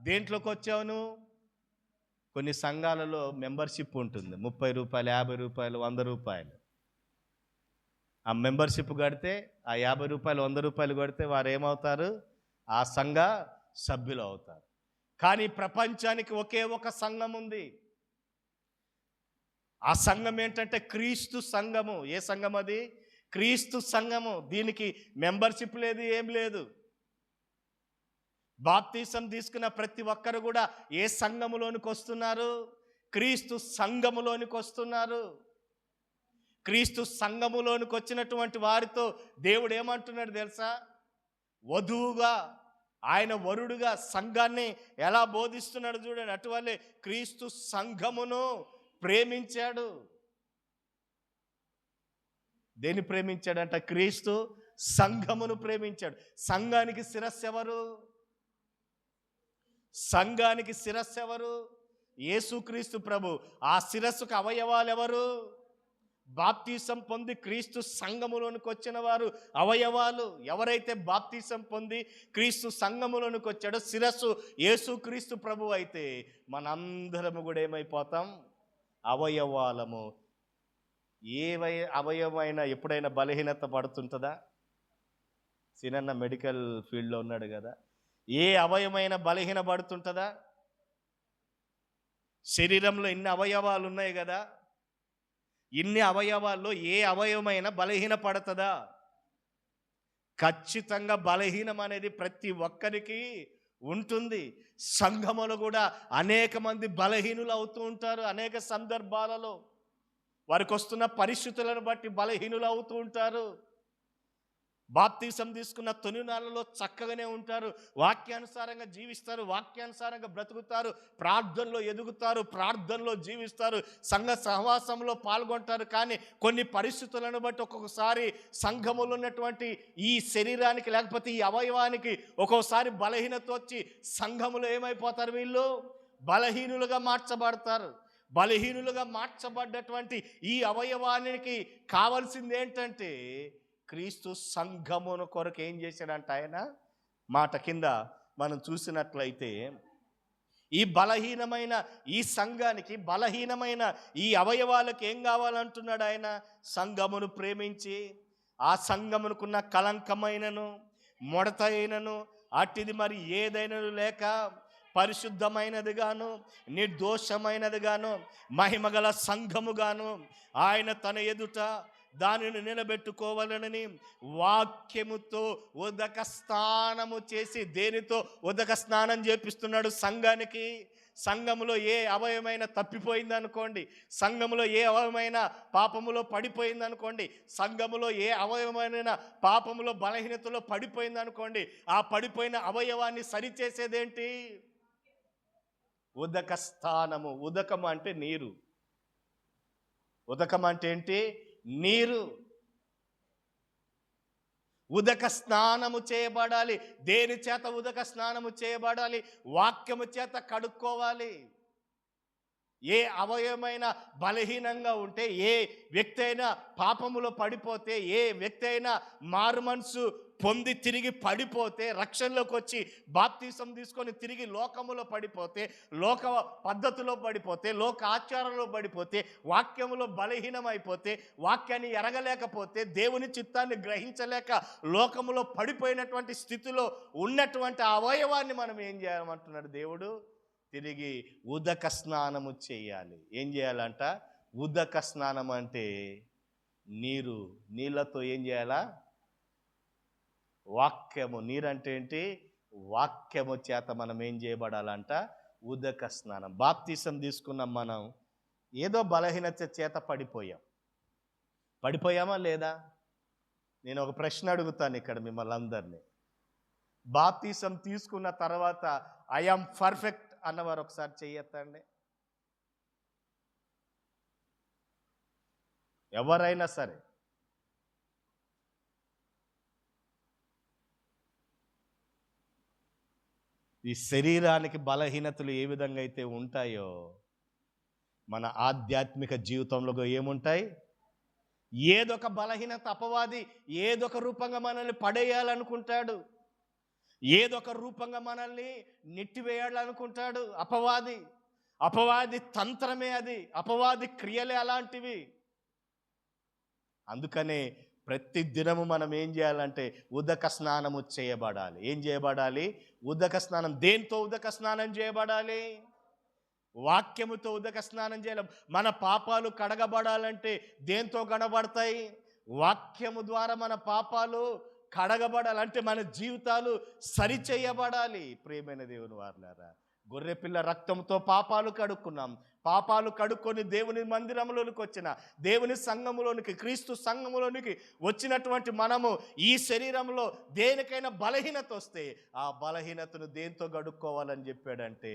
దేంట్లోకి వచ్చావు నువ్వు? కొన్ని సంఘాలలో మెంబర్షిప్ ఉంటుంది, 30 రూపాయలు, 50 రూపాయలు, 100 రూపాయలు. ఆ మెంబర్షిప్ కడితే, ఆ 50 రూపాయలు, 100 రూపాయలు కడితే వారు ఏమవుతారు? ఆ సంఘ సభ్యులు అవుతారు. కానీ ప్రపంచానికి ఒకే ఒక సంఘం ఉంది. ఆ సంఘం ఏంటంటే క్రీస్తు సంఘము. ఏ సంఘం అది? క్రీస్తు సంఘము. దీనికి మెంబర్షిప్ లేదు, ఏం లేదు. బాప్తీసం తీసుకున్న ప్రతి ఒక్కరు కూడా ఏ సంఘములోనికి వస్తున్నారు? క్రీస్తు సంఘములోనికి వస్తున్నారు. క్రీస్తు సంఘములోనికి వచ్చినటువంటి వారితో దేవుడు ఏమంటున్నాడు తెలుసా? వధువుగా ఆయన వరుడుగా సంఘాన్ని ఎలా బోధిస్తున్నాడు చూడండి. అటువల్లే క్రీస్తు సంఘమును ప్రేమించాడు. దేన్ని ప్రేమించాడంట? క్రీస్తు సంఘమును ప్రేమించాడు. సంఘానికి శిరస్సు ఎవరు? సంఘానికి శిరస్సు ఎవరు? యేసుక్రీస్తు ప్రభు. ఆ శిరస్సుకు అవయవాలు ఎవరు? బాప్తీసం పొంది క్రీస్తు సంఘములోనికి వచ్చిన వారు అవయవాలు. ఎవరైతే బాప్తీసం పొంది క్రీస్తు సంఘములోనికి వచ్చాడో శిరస్సు యేసుక్రీస్తు ప్రభు అయితే మనందరము కూడా ఏమైపోతాం? అవయవాలము. అవయవమైనా ఎప్పుడైనా బలహీనత పడుతుంటుందా? సినన్న మెడికల్ ఫీల్డ్లో ఉన్నాడు కదా. ఏ అవయవమైన బలహీన పడుతుంటుందా? శరీరంలో ఇన్ని అవయవాలు ఉన్నాయి కదా, ఇన్ని అవయవాల్లో ఏ అవయవమైన బలహీన పడుతుందా? ఖచ్చితంగా బలహీనం అనేది ప్రతి ఒక్కరికి ఉంటుంది. సంఘములో కూడా అనేక మంది బలహీనులు అవుతూ ఉంటారు. అనేక సందర్భాలలో వారికి వస్తున్న పరిస్థితులను బట్టి బలహీనులు అవుతూ ఉంటారు. బాప్తీసం తీసుకున్న తొలినాళ్ళలో చక్కగానే ఉంటారు, వాక్యానుసారంగా జీవిస్తారు, వాక్యానుసారంగా బ్రతుకుతారు, ప్రార్థనలో ఎదుగుతారు, ప్రార్థనలో జీవిస్తారు, సంఘ సహవాసంలో పాల్గొంటారు. కానీ కొన్ని పరిస్థితులను బట్టి ఒక్కొక్కసారి సంఘములో ఉన్నటువంటి ఈ శరీరానికి లేకపోతే ఈ అవయవానికి ఒక్కొక్కసారి బలహీనత వచ్చి సంఘములో ఏమైపోతారు? వీళ్ళు బలహీనులుగా మార్చబడతారు. బలహీనులుగా మార్చబడ్డటువంటి ఈ అవయవానికి కావాల్సింది ఏంటంటే క్రీస్తు సంఘమును కొరకు ఏం చేశాడంట ఆయన? మాట కింద మనం చూసినట్లయితే ఈ బలహీనమైన ఈ సంఘానికి, బలహీనమైన ఈ అవయవాలకు ఏం కావాలంటున్నాడు ఆయన? సంఘమును ప్రేమించి ఆ సంఘమునుకున్న కలంకమైనను ముడత అయినను అట్టిది మరి ఏదైనను లేక పరిశుద్ధమైనదిగాను నిర్దోషమైనదిగాను మహిమగల సంఘముగాను ఆయన తన ఎదుట దానిని నిలబెట్టుకోవాలని వాక్యముతో ఉదక స్నానము చేసి, దేనితో ఉదక స్నానం చేపిస్తున్నాడు సంఘానికి? సంఘములో ఏ అవయవమైన తప్పిపోయింది అనుకోండి, సంఘములో ఏ అవయవమైన పాపములో పడిపోయింది అనుకోండి, సంఘములో ఏ అవయవమైన పాపములో బలహీనతలో పడిపోయింది అనుకోండి, ఆ పడిపోయిన అవయవాన్ని సరిచేసేదేంటి? ఉదక స్నానము. ఉదకం అంటే నీరు. ఉదకం అంటే ఏంటి? నీరు. ఉదక స్నానము చేయబడాలి. దేని చేత ఉదక స్నానము చేయబడాలి? వాక్యము చేత కడుక్కోవాలి. ఏ అవయవమైన బలహీనంగా ఉంటే, ఏ వ్యక్తి అయినా పాపములో పడిపోతే, ఏ వ్యక్తి అయినా మారు మనసు పొంది తిరిగి పడిపోతే, రక్షణలోకి వచ్చి బాప్తీసం తీసుకొని తిరిగి లోకములో పడిపోతే, లోక పద్ధతిలో పడిపోతే, లోక ఆచారంలో పడిపోతే, వాక్యములో బలహీనమైపోతే, వాక్యాన్ని ఎరగలేకపోతే, దేవుని చిత్తాన్ని గ్రహించలేక లోకములో పడిపోయినటువంటి స్థితిలో ఉన్నటువంటి అవయవాన్ని మనం ఏం చేయాలంటున్నాడు దేవుడు? తిరిగి ఉదక స్నానము చేయాలి. ఏం చేయాలంట? ఉదక స్నానం అంటే నీరు. నీళ్ళతో ఏం చేయాలా? వాక్యము. నీరంటే ఏంటి? వాక్యము చేత మనం ఏం చేయబడాలంట? ఉదక స్నానం. బాప్తీసం తీసుకున్నాం మనం, ఏదో బలహీనత చేత పడిపోయామా లేదా? నేను ఒక ప్రశ్న అడుగుతాను ఇక్కడ మిమ్మల్ని అందరినీ. బాప్తీసం తీసుకున్న తర్వాత ఐ యామ్ పర్ఫెక్ట్ అన్నవారు ఒకసారి చెయ్యొద్దండి. ఎవరైనా సరే. ఈ శరీరానికి బలహీనతలు ఏ విధంగా అయితే ఉంటాయో, మన ఆధ్యాత్మిక జీవితంలో ఏముంటాయి? ఏదొక బలహీనత అపవాది ఏదొక రూపంగా మనల్ని పడేయాలనుకుంటాడు, ఏదొక రూపంగా మనల్ని నెట్టివేయాలనుకుంటాడు అపవాది తంత్రమే అది, అపవాది క్రియలే అలాంటివి. అందుకనే ప్రతి దినము మనం ఏం చేయాలంటే ఉదక స్నానము చేయబడాలి. ఏం చేయబడాలి? ఉదక స్నానం. దేంతో ఉదక స్నానం చేయబడాలి? వాక్యముతో ఉదక స్నానం చేయాలి. మన పాపాలు కడగబడాలంటే దేంతో కడబడతాయి? వాక్యము ద్వారా మన పాపాలు కడగబడాలంటే మన జీవితాలు సరిచేయబడాలి. ప్రియమైన దేవుని వారలారా, గొర్రెపిల్ల రక్తంతో పాపాలు కడుక్కున్నాం. పాపాలు కడుక్కొని దేవుని మందిరంలోనికి వచ్చిన, దేవుని సంఘములోనికి, క్రీస్తు సంఘములోనికి వచ్చినటువంటి మనము ఈ శరీరంలో దేనికైనా బలహీనత వస్తే ఆ బలహీనతను దేంతో కడుక్కోవాలని చెప్పాడంటే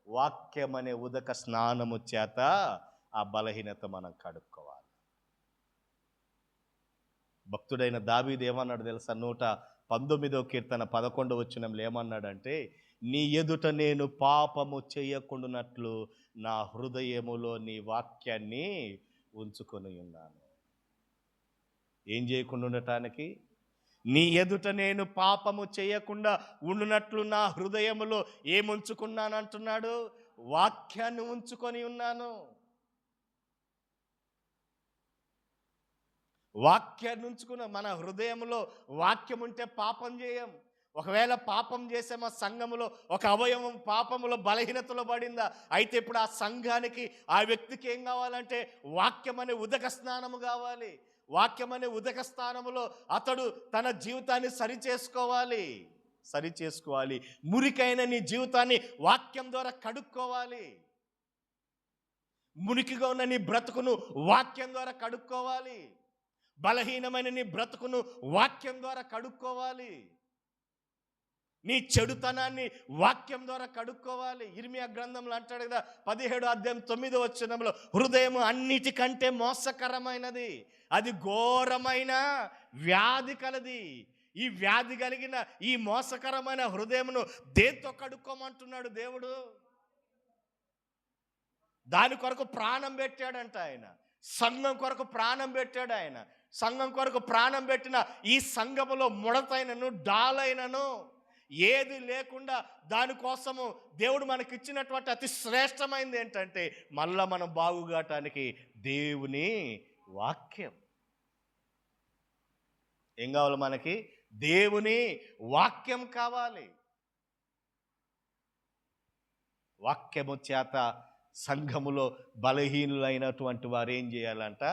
వాక్యం అనే ఉదక స్నానము చేత ఆ బలహీనత మనం కడుక్కోవాలి. భక్తుడైన దావీదు ఏమన్నాడు తెలుసా? 119వ కీర్తన 11వ వచనంలో ఏమన్నాడంటే, నీ ఎదుట నేను పాపము చేయకుండానట్లు నా హృదయములో నీ వాక్యాన్ని ఉంచుకొని ఉన్నాను. ఏం చేయకుండా ఉండటానికి? నీ ఎదుట నేను పాపము చేయకుండా ఉండునట్లు నా హృదయములో ఏముంచుకున్నాను అంటున్నాడు? వాక్యాన్ని ఉంచుకొని ఉన్నాను. వాక్యాన్ని ఉంచుకున్న మన హృదయంలో వాక్యం ఉంటే పాపం చేయం. ఒకవేళ పాపం చేసే మా సంఘములో ఒక అవయవం పాపములో బలహీనతలో పడిందా, అయితే ఇప్పుడు ఆ సంఘానికి, ఆ వ్యక్తికి ఏం కావాలంటే వాక్యం అనే ఉదక స్నానము కావాలి. వాక్యం అనే ఉదక స్నానములో అతడు తన జీవితాన్ని సరిచేసుకోవాలి. మురికైన నీ జీవితాన్ని వాక్యం ద్వారా కడుక్కోవాలి. మురికిగా ఉన్న నీ బ్రతుకును వాక్యం ద్వారా కడుక్కోవాలి. బలహీనమైన నీ బ్రతుకును వాక్యం ద్వారా కడుక్కోవాలి. నీ చెడుతనాన్ని వాక్యం ద్వారా కడుక్కోవాలి. ఇర్మియా గ్రంథంలో అంటాడు కదా, 17వ అధ్యాయం 9వ వచనంలో, హృదయం అన్నిటికంటే మోసకరమైనది, అది ఘోరమైన వ్యాధి కలది. ఈ వ్యాధి కలిగిన ఈ మోసకరమైన హృదయమును దేంతో కడుక్కోమంటున్నాడు దేవుడు? దాని కొరకు ప్రాణం పెట్టాడంట ఆయన. సంఘం కొరకు ప్రాణం పెట్టాడు ఆయన. సంఘం కొరకు ప్రాణం పెట్టిన ఈ సంఘములో ముడతైనను డాలైనను ఏది లేకుండా దానికోసము దేవుడు మనకిచ్చినటువంటి అతి శ్రేష్టమైనది ఏంటంటే మళ్ళా మనం బాగుగాటానికి దేవుని వాక్యం. ఏం కావాలి మనకి? దేవుని వాక్యం కావాలి. వాక్యము చేత సంఘములో బలహీనులైనటువంటి వారు ఏం చేయాలంట?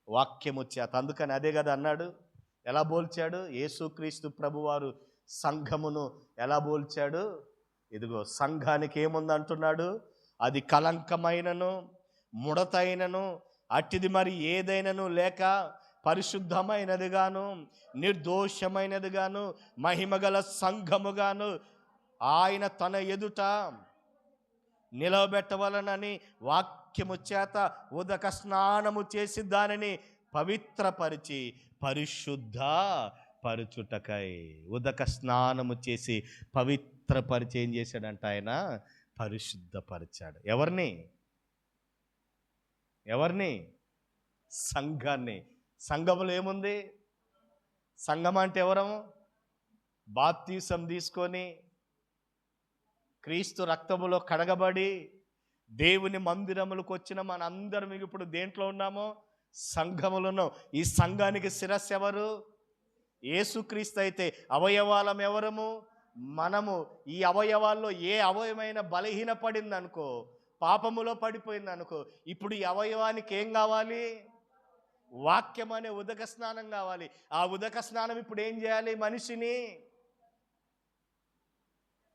వాక్యము చేత. అందుకని అదే కదా అన్నాడు. ఎలా పోల్చాడు? యేసుక్రీస్తు ప్రభువారు సంఘమును ఎలా పోల్చాడు? ఇదిగో సంఘానికి ఏముంది అంటున్నాడు? అది కలంకమైనను ముడతైనను అట్టిది మరి ఏదైనను లేక పరిశుద్ధమైనదిగాను నిర్దోషమైనదిగాను మహిమగల సంఘముగాను ఆయన తన ఎదుట నిలవబెట్టవలనని వాక్యము చేత ఉదక స్నానము చేసి దానిని పవిత్రపరిచి పరిశుద్ధ పరచుటకై. ఉదక స్నానము చేసి పవిత్రపరిచి ఏం చేశాడంట ఆయన? పరిశుద్ధపరిచాడు. ఎవరిని? సంఘాన్ని. సంఘములో ఏముంది? సంఘం అంటే ఎవరము? బాప్తీసం తీసుకొని క్రీస్తు రక్తములో కడగబడి దేవుని మందిరములకు వచ్చిన మన అందరం ఇప్పుడు దేంట్లో ఉన్నామో? సంఘములను. ఈ సంఘానికి శిరస్సు ఎవరు? యేసుక్రీస్తు. అయితే అవయవాలం ఎవరము? మనము. ఈ అవయవాల్లో ఏ అవయవమైన బలహీన పడింది అనుకో, పాపములో పడిపోయింది అనుకో, ఇప్పుడు ఈ అవయవానికి ఏం కావాలి? వాక్యం అనే ఉదక స్నానం కావాలి. ఆ ఉదక స్నానం ఇప్పుడు ఏం చేయాలి? మనిషిని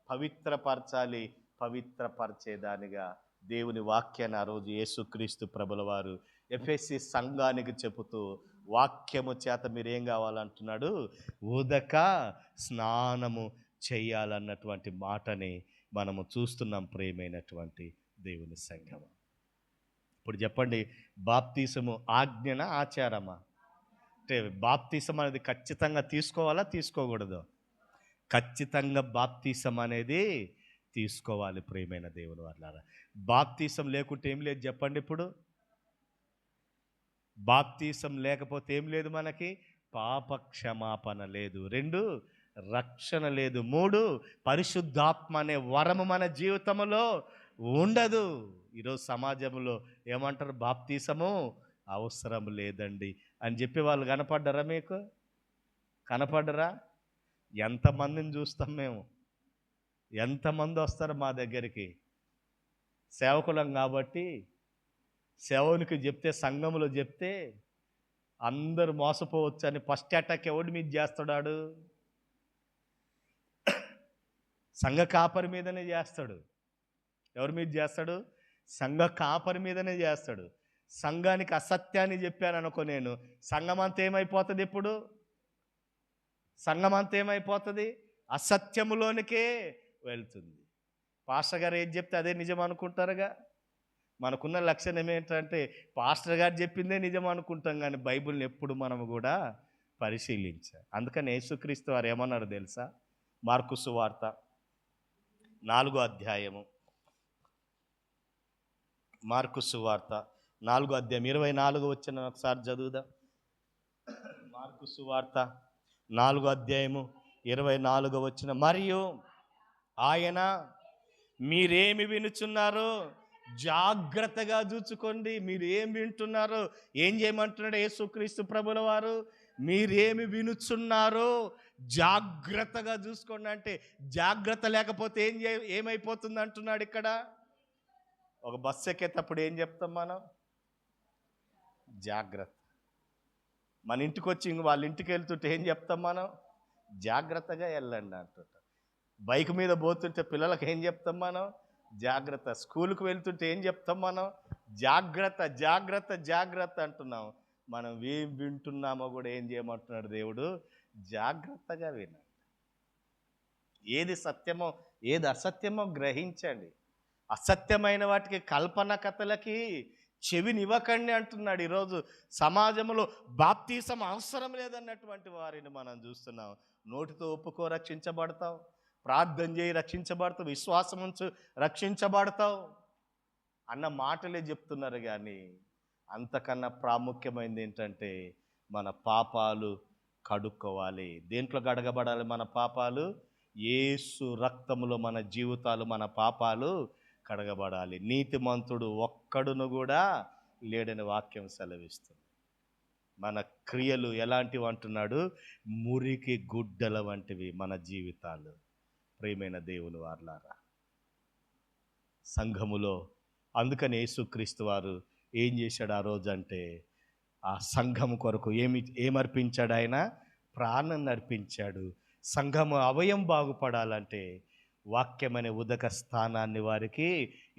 పవిత్రపరచాలి. పవిత్రపరిచేదానిగా దేవుని వాక్యాన్ని ఆ రోజు యేసుక్రీస్తు ప్రభుల వారు ఎఫెసీ సంఘానికి చెబుతూ వాక్యము చేత మీరేం కావాలంటున్నాడు? ఉదక స్నానము చేయాలన్నటువంటి మాటని మనము చూస్తున్నాం. ప్రియమైనటువంటి దేవుని సంఘము, ఇప్పుడు చెప్పండి, బాప్తీసము ఆజ్ఞన ఆచారమా? అంటే బాప్తీసం అనేది ఖచ్చితంగా తీసుకోవాలా తీసుకోకూడదు? ఖచ్చితంగా బాప్తీసం అనేది తీసుకోవాలి. ప్రియమైన దేవుని వాళ్ళారా, బాప్తీసం లేకుంటే ఏం లేదు చెప్పండి. ఇప్పుడు బాప్తీసం లేకపోతే ఏం లేదు మనకి? పాప క్షమాపణ లేదు. 2 రక్షణ లేదు. 3 పరిశుద్ధాత్మ అనే వరము మన జీవితంలో ఉండదు. ఈరోజు సమాజంలో ఏమంటారు? బాప్తీసము అవసరం లేదండి అని చెప్పి వాళ్ళు కనపడ్డరా? మీకు కనపడ్డరా? ఎంతమందిని చూస్తాం మేము? ఎంతమంది వస్తారు మా దగ్గరికి? సేవకులం కాబట్టి సేవకునికి చెప్తే, సంఘములో చెప్తే అందరూ మోసపోవచ్చు అని ఫస్ట్ అటాక్ ఎవడి మీద చేస్తాడు? సంఘ కాపరి మీదనే చేస్తాడు. ఎవరి మీద చేస్తాడు? సంఘ కాపరి మీదనే చేస్తాడు. సంఘానికి అసత్యాన్ని చెప్పాను అనుకో, నేను సంఘం అంతా ఏమైపోతుంది? ఇప్పుడు సంఘం అంతా ఏమైపోతుంది? అసత్యములోనికే వెళ్తుంది. పాస్టర్ గారు ఏది చెప్తే అదే నిజం అనుకుంటారుగా. మనకున్న లక్షణం ఏంటంటే పాస్టర్ గారు చెప్పిందే నిజం అనుకుంటాం, కానీ బైబిల్ని ఎప్పుడు మనము కూడా పరిశీలించాం. అందుకని యేసుక్రీస్తు వారు ఏమన్నారు తెలుసా? మార్కు సువార్త 4వ అధ్యాయము, మార్కు సువార్త 4వ అధ్యాయం 24 వచ్చిన ఒకసారి చదువుదాం. మార్కు సువార్త 4వ అధ్యాయము 24 వచ్చిన, మరియు ఆయన మీరేమి వినుచున్నారో జాగ్రత్తగా చూచుకోండి. మీరు ఏం వింటున్నారో ఏం చేయమంటున్నాడు యేసుక్రీస్తు ప్రభుల వారు? మీరేమి వినుచున్నారో జాగ్రత్తగా చూసుకోండి. అంటే జాగ్రత్త లేకపోతే ఏమైపోతుంది అంటున్నాడు ఇక్కడ. ఒక బస్సు ఎక్కేటప్పుడు ఏం చెప్తాం మనం? జాగ్రత్త. మన ఇంటికి వచ్చి ఇంక వాళ్ళ ఇంటికి వెళ్తుంటే ఏం చెప్తాం మనం? జాగ్రత్తగా వెళ్ళండి అంటుంటాం. బైక్ మీద పోతుంటే పిల్లలకు ఏం చెప్తాం మనం? జాగ్రత్త. స్కూల్కి వెళ్తుంటే ఏం చెప్తాం మనం? జాగ్రత్త, జాగ్రత్త, జాగ్రత్త అంటున్నాం. మనం ఏం వింటున్నామో కూడా ఏం చేయమంటున్నాడు దేవుడు? జాగ్రత్తగా వినండి. ఏది సత్యమో ఏది అసత్యమో గ్రహించండి. అసత్యమైన వాటికి, కల్పన కథలకి చెవినివ్వకండి అంటున్నాడు. ఈరోజు సమాజంలో బాప్తీసం అవసరం లేదన్నటువంటి వారిని మనం చూస్తున్నాం. నోటితో ఒప్పుకో రక్షించబడతావు, ప్రార్థన చేయి రక్షించబడతావు, విశ్వాసం ఉంచు రక్షించబడతావు అన్న మాటలే చెప్తున్నారు. కానీ అంతకన్నా ప్రాముఖ్యమైనది ఏంటంటే మన పాపాలు కడుక్కోవాలి. దేంట్లో కడగబడాలి మన పాపాలు? యేసు రక్తములో మన జీవితాలు, మన పాపాలు కడగబడాలి. నీతిమంతుడు ఒక్కడును కూడా లేడని వాక్యం సెలవిస్తుంది. మన క్రియలు ఎలాంటివి అంటున్నాడు? మురికి గుడ్డల వంటివి మన జీవితాలు. ప్రియమైన దేవుని వారలారా, సంఘములో అందుకని యేసుక్రీస్తు వారు ఏం చేశాడు ఆ రోజు అంటే, ఆ సంఘం కొరకు ఏమర్పించాడు? ఆయన ప్రాణం నర్పించాడు. సంఘము అవయం బాగుపడాలంటే వాక్యం అనే ఉదక స్థానాన్ని వారికి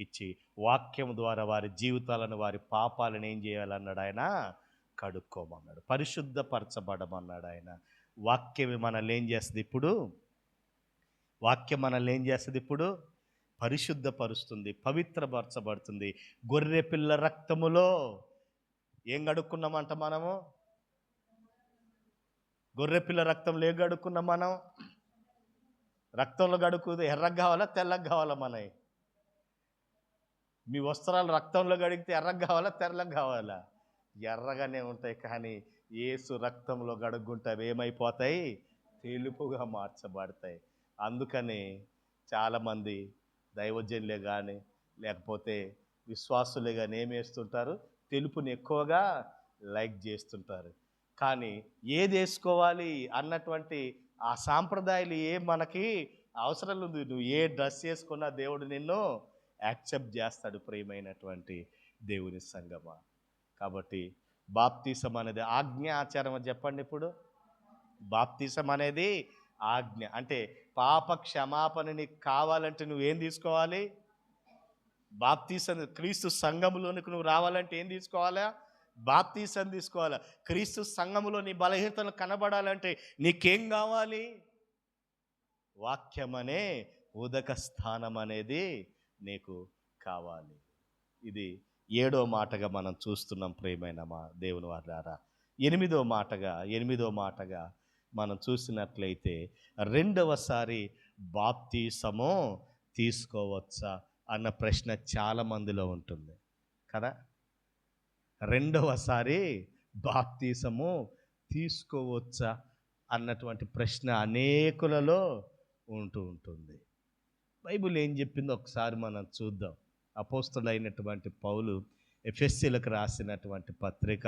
ఇచ్చి, వాక్యం ద్వారా వారి జీవితాలను, వారి పాపాలను ఏం చేయాలన్నాడు? ఆయన కడుక్కోమన్నాడు, పరిశుద్ధపరచబడమన్నాడు ఆయన. వాక్యమే మనల్ని ఏం చేస్తుంది ఇప్పుడు? వాక్యం మనల్ని ఏం చేస్తుంది ఇప్పుడు? పరిశుద్ధపరుస్తుంది, పవిత్రపరచబడుతుంది. గొర్రె పిల్ల రక్తములో ఏం కడుక్కున్నామంట మనము? గొర్రె పిల్ల రక్తంలో ఏం కడుక్కున్నాం మనం? రక్తంలో కడుక్కుది. ఎర్రగా కావాలా తెల్లగా కావాలా? మనవి మీ వస్త్రాలు రక్తంలో కడిగితే ఎర్రగా కావాలా తెల్లగా కావాలా? ఎర్రగానే ఉంటాయి. కానీ యేసు రక్తంలో గడుగుంటాయి ఏమైపోతాయి? తెలుపుగా మార్చబడతాయి. అందుకని చాలామంది దైవజనులే కానీ లేకపోతే విశ్వాసులే కానీ ఏం వేస్తుంటారు? తెలుపుని ఎక్కువగా లైక్ చేస్తుంటారు. కానీ ఏది వేసుకోవాలి అన్నటువంటి ఆ సాంప్రదాయాలు మనకి అవసరం ఉంది. నువ్వు ఏ డ్రెస్ వేసుకున్నా దేవుడు నిన్ను యాక్సెప్ట్ చేస్తాడు. ప్రియమైనటువంటి దేవుని సంగమా, కాబట్టి బాప్తీసం అనేది ఆజ్ఞ, ఆచారం చెప్పండి. ఇప్పుడు బాప్తీసం అనేది ఆజ్ఞ. అంటే పాప క్షమాపణ నీకు కావాలంటే నువ్వేం తీసుకోవాలి? బాప్తీసం. క్రీస్తు సంఘములోనికి నువ్వు రావాలంటే ఏం తీసుకోవాలా? బాప్తీసం తీసుకోవాలా. క్రీస్తు సంఘములో నీ బలహీనతలు కనబడాలంటే నీకేం కావాలి? వాక్యం అనే ఉదక స్థానం అనేది నీకు కావాలి. ఇది 7వ మాటగా మనం చూస్తున్నాం. ప్రియమైన మా దేవుని వారలారా, 8వ మాటగా మనం చూసినట్లయితే, రెండవసారి బాప్తీసము తీసుకోవచ్చా అన్న ప్రశ్న చాలా మందిలో ఉంటుంది కదా. రెండవసారి బాప్తీసము తీసుకోవచ్చా అన్నటువంటి ప్రశ్న అనేకులలో ఉంటుంది. బైబిల్ ఏం చెప్పిందో ఒకసారి మనం చూద్దాం. అపోస్తలుడైనటువంటి పౌలు ఎఫెసీయులకు రాసినటువంటి పత్రిక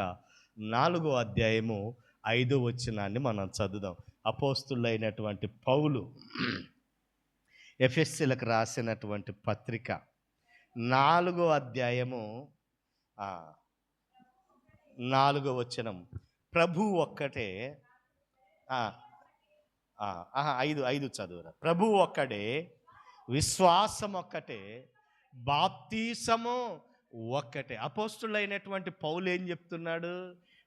4వ అధ్యాయము 5వ వచనాన్ని మనం చదువుదాం. అపోస్తలుడైనటువంటి పౌలు ఎఫెసీయులకు రాసినటువంటి పత్రిక 4వ అధ్యాయము 4వ వచనం. ప్రభు ఒక్కటే 5 చదువురా. ప్రభు ఒక్కడే విశ్వాసం ఒక్కటే, బాప్తీసము ఒక్కటే. అపోస్తులైనటువంటి పౌలు ఏం చెప్తున్నాడు?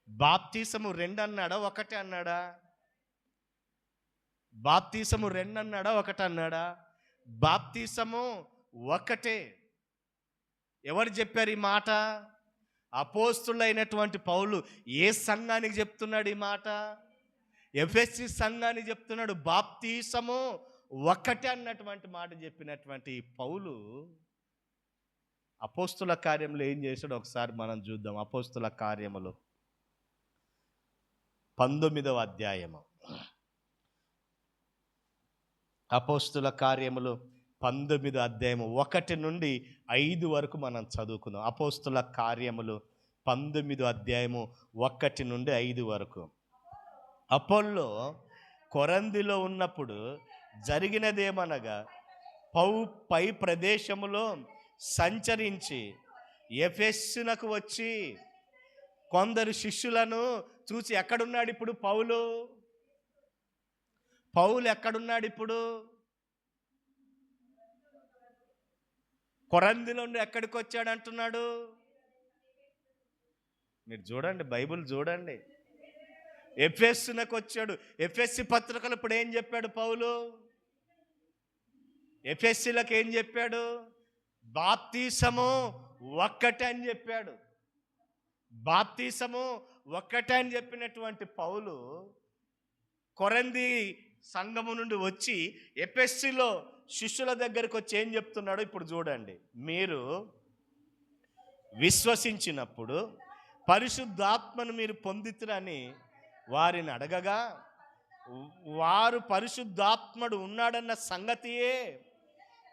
బాప్తీసము 2 అన్నాడా, 1 అన్నాడా? బాప్తీసము 2 అన్నాడా, 1 అన్నాడా? బాప్తీసము ఒక్కటే. ఎవరు చెప్పారు ఈ మాట? అపోస్తులైనటువంటి పౌలు ఏ సంఘానికి చెప్తున్నాడు ఈ మాట? ఎఫెసీ సంఘానికి చెప్తున్నాడు. బాప్తీసము ఒక్కటే అన్నటువంటి మాట చెప్పినటువంటి పౌలు అపోస్తుల కార్యములు ఏం చేశాడో ఒకసారి మనం చూద్దాం. అపోస్తుల కార్యములు 19వ అధ్యాయము. అపోస్తుల కార్యములు 19వ అధ్యాయము 1 నుండి 5 వరకు మనం చదువుకుందాం. అపోస్తుల కార్యములు 19వ అధ్యాయము 1 నుండి 5 వరకు. అపోల్లో కొరంథీలో ఉన్నప్పుడు జరిగినదేమనగా, పై ప్రదేశములో సంచరించి ఎఫెసునకు వచ్చి కొందరు శిష్యులను చూసి, ఎక్కడున్నాడు ఇప్పుడు పౌలు? పౌలు ఎక్కడున్నాడు ఇప్పుడు? కొరంథీలో నుండి ఎక్కడికి వచ్చాడు అంటున్నాడు? మీరు చూడండి, బైబిల్ చూడండి. ఎఫెసునకు వచ్చాడు. ఎఫెసీ పత్రికలు ఇప్పుడు ఏం చెప్పాడు పౌలు? ఎఫెసీలకు ఏం చెప్పాడు? బాప్తీసము ఒక్కటే అని చెప్పాడు. బాప్తీసము ఒక్కటే అని చెప్పినటువంటి పౌలు కొరంథీ సంఘము నుండి వచ్చి ఎఫెసీలో శిష్యుల దగ్గరికి వచ్చి ఏం చెప్తున్నాడో ఇప్పుడు చూడండి. మీరు విశ్వసించినప్పుడు పరిశుద్ధాత్మను మీరు పొందితురని వారిని అడగగా, వారు పరిశుద్ధాత్ముడు ఉన్నాడన్న సంగతియే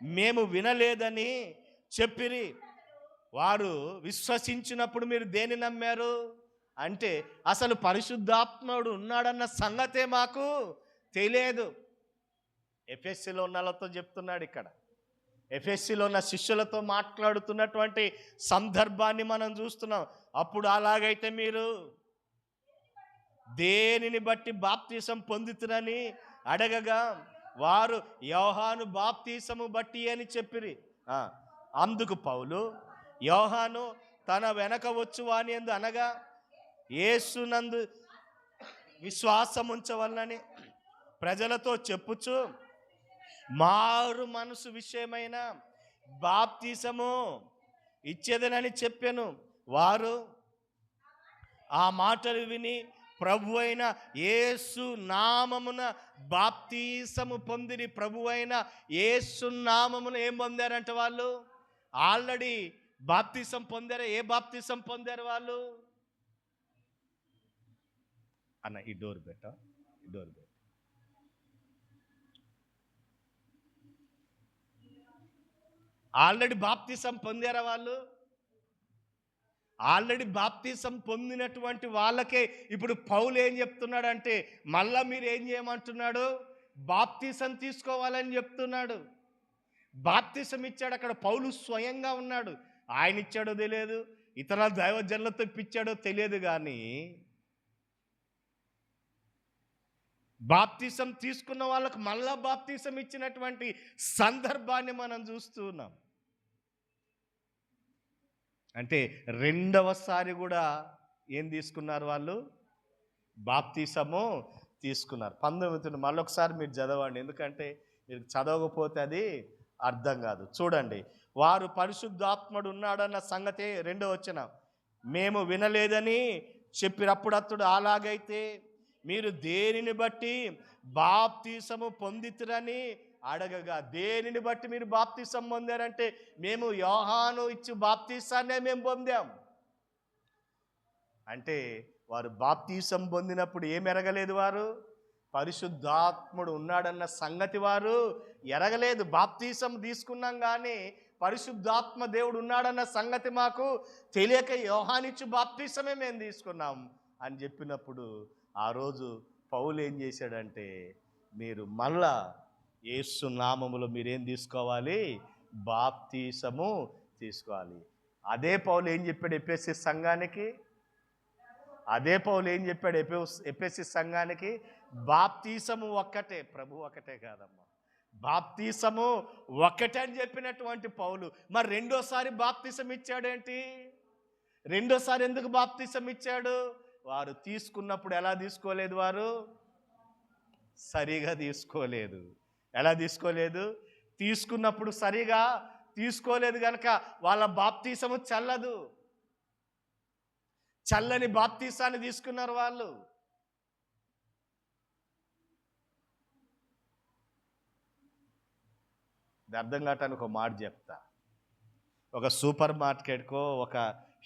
మేము వినలేదని చెప్పిరి. వారు విశ్వసించినప్పుడు మీరు దేని నమ్మారు అంటే, అసలు పరిశుద్ధాత్ముడు ఉన్నాడన్న సంగతే మాకు తెలియదు. ఎఫెసీలో ఉన్న వాళ్ళతో చెప్తున్నాడు ఇక్కడ. ఎఫెసీలో ఉన్న శిష్యులతో మాట్లాడుతున్నటువంటి సందర్భాన్ని మనం చూస్తున్నాం. అప్పుడు అలాగైతే మీరు దేనిని బట్టి బాప్తీసం పొందుతురని అడగగా, వారు యోహాను బాప్తీసము బట్టి అని చెప్పిరి. అందుకు పౌలు, యోహాను తన వెనక వచ్చు వాని యందు అనగా యేసునందు విశ్వాసం ఉంచవలనని ప్రజలతో చెప్పుచు మారు మనసు విషయమైన బాప్తీసము ఇచ్చేదనని చెప్పాను. వారు ఆ మాటలు విని ప్రభు అయిన యేసు నామమున బాప్తీసము పొందిరి. ప్రభు అయిన యేసు నామమున ఏం పొందారంట వాళ్ళు? ఆల్రెడీ బాప్తీసం పొందారు. ఏ బాప్తీసం పొందారు వాళ్ళు? అన్న ఈ డోర్ పెట్ట, ఈ డోర్ పెట్ట. ఆల్రెడీ బాప్తీసం పొందారా వాళ్ళు? ఆల్రెడీ బాప్తీసం పొందినటువంటి వాళ్ళకే ఇప్పుడు పౌలు ఏం చెప్తున్నాడంటే, మళ్ళా మీరు ఏం చేయమంటున్నాడు? బాప్తీసం తీసుకోవాలని చెప్తున్నాడు. బాప్తీసం ఇచ్చాడు అక్కడ పౌలు స్వయంగా ఉన్నాడు. ఆయన ఇచ్చాడో తెలియదు, ఇతర దైవజనులతో ఇప్పించాడో తెలియదు, కానీ బాప్తీసం తీసుకున్న వాళ్ళకు మళ్ళా బాప్తీసం ఇచ్చినటువంటి సందర్భాన్ని మనం చూస్తూ ఉన్నాం. అంటే రెండవసారి కూడా ఏం తీసుకున్నారు వాళ్ళు? బాప్తీసము తీసుకున్నారు. 19 మళ్ళొకసారి మీరు చదవండి, ఎందుకంటే మీరు చదవకపోతే అది అర్థం కాదు. చూడండి, వారు పరిశుద్ధాత్ముడు ఉన్నాడన్న సంగతి 2వ వచనం మేము వినలేదని చెప్పినప్పుడు అతడు, అలాగైతే మీరు దేనిని బట్టి బాప్తీసము పొందితురని అడగగా, దేనిని బట్టి మీరు బాప్తీసం పొందారంటే, మేము యోహాను ఇచ్చి బాప్తీసాన్నే మేము పొందాం అంటే, వారు బాప్తీసం పొందినప్పుడు ఏం ఎరగలేదు? వారు పరిశుద్ధాత్ముడు ఉన్నాడన్న సంగతి వారు ఎరగలేదు. బాప్తీసం తీసుకున్నాం కానీ పరిశుద్ధాత్మ దేవుడు ఉన్నాడన్న సంగతి మాకు తెలియక యోహానిచ్చు బాప్తీసమే మేము తీసుకున్నాం అని చెప్పినప్పుడు, ఆ రోజు పౌలు ఏం చేశాడంటే, మీరు మళ్ళా యేసు నామములో మీరేం తీసుకోవాలి? బాప్తీసము తీసుకోవాలి. అదే పౌలు ఏం చెప్పాడు ఎఫెసీ సంఘానికి? అదే పౌలు ఏం చెప్పాడు ఎఫెసీ సంఘానికి? బాప్తీసము ఒక్కటే, ప్రభు ఒకటే కాదమ్మా, బాప్తీసము ఒక్కటే అని చెప్పినటువంటి పౌలు మరి రెండోసారి బాప్తీసం ఇచ్చాడేంటి? రెండోసారి ఎందుకు బాప్తీసం ఇచ్చాడు? వారు తీసుకున్నప్పుడు ఎలా తీసుకోలేదు? వారు సరిగా తీసుకోలేదు. ఎలా తీసుకోలేదు? తీసుకున్నప్పుడు సరిగా తీసుకోలేదు కనుక వాళ్ళ బాప్తీసము చల్లదు. చల్లని బాప్తీసాన్ని తీసుకున్నారు వాళ్ళు. ఇది అర్థం కావటానికి ఒక మాట చెప్తా. ఒక సూపర్ మార్కెట్కో ఒక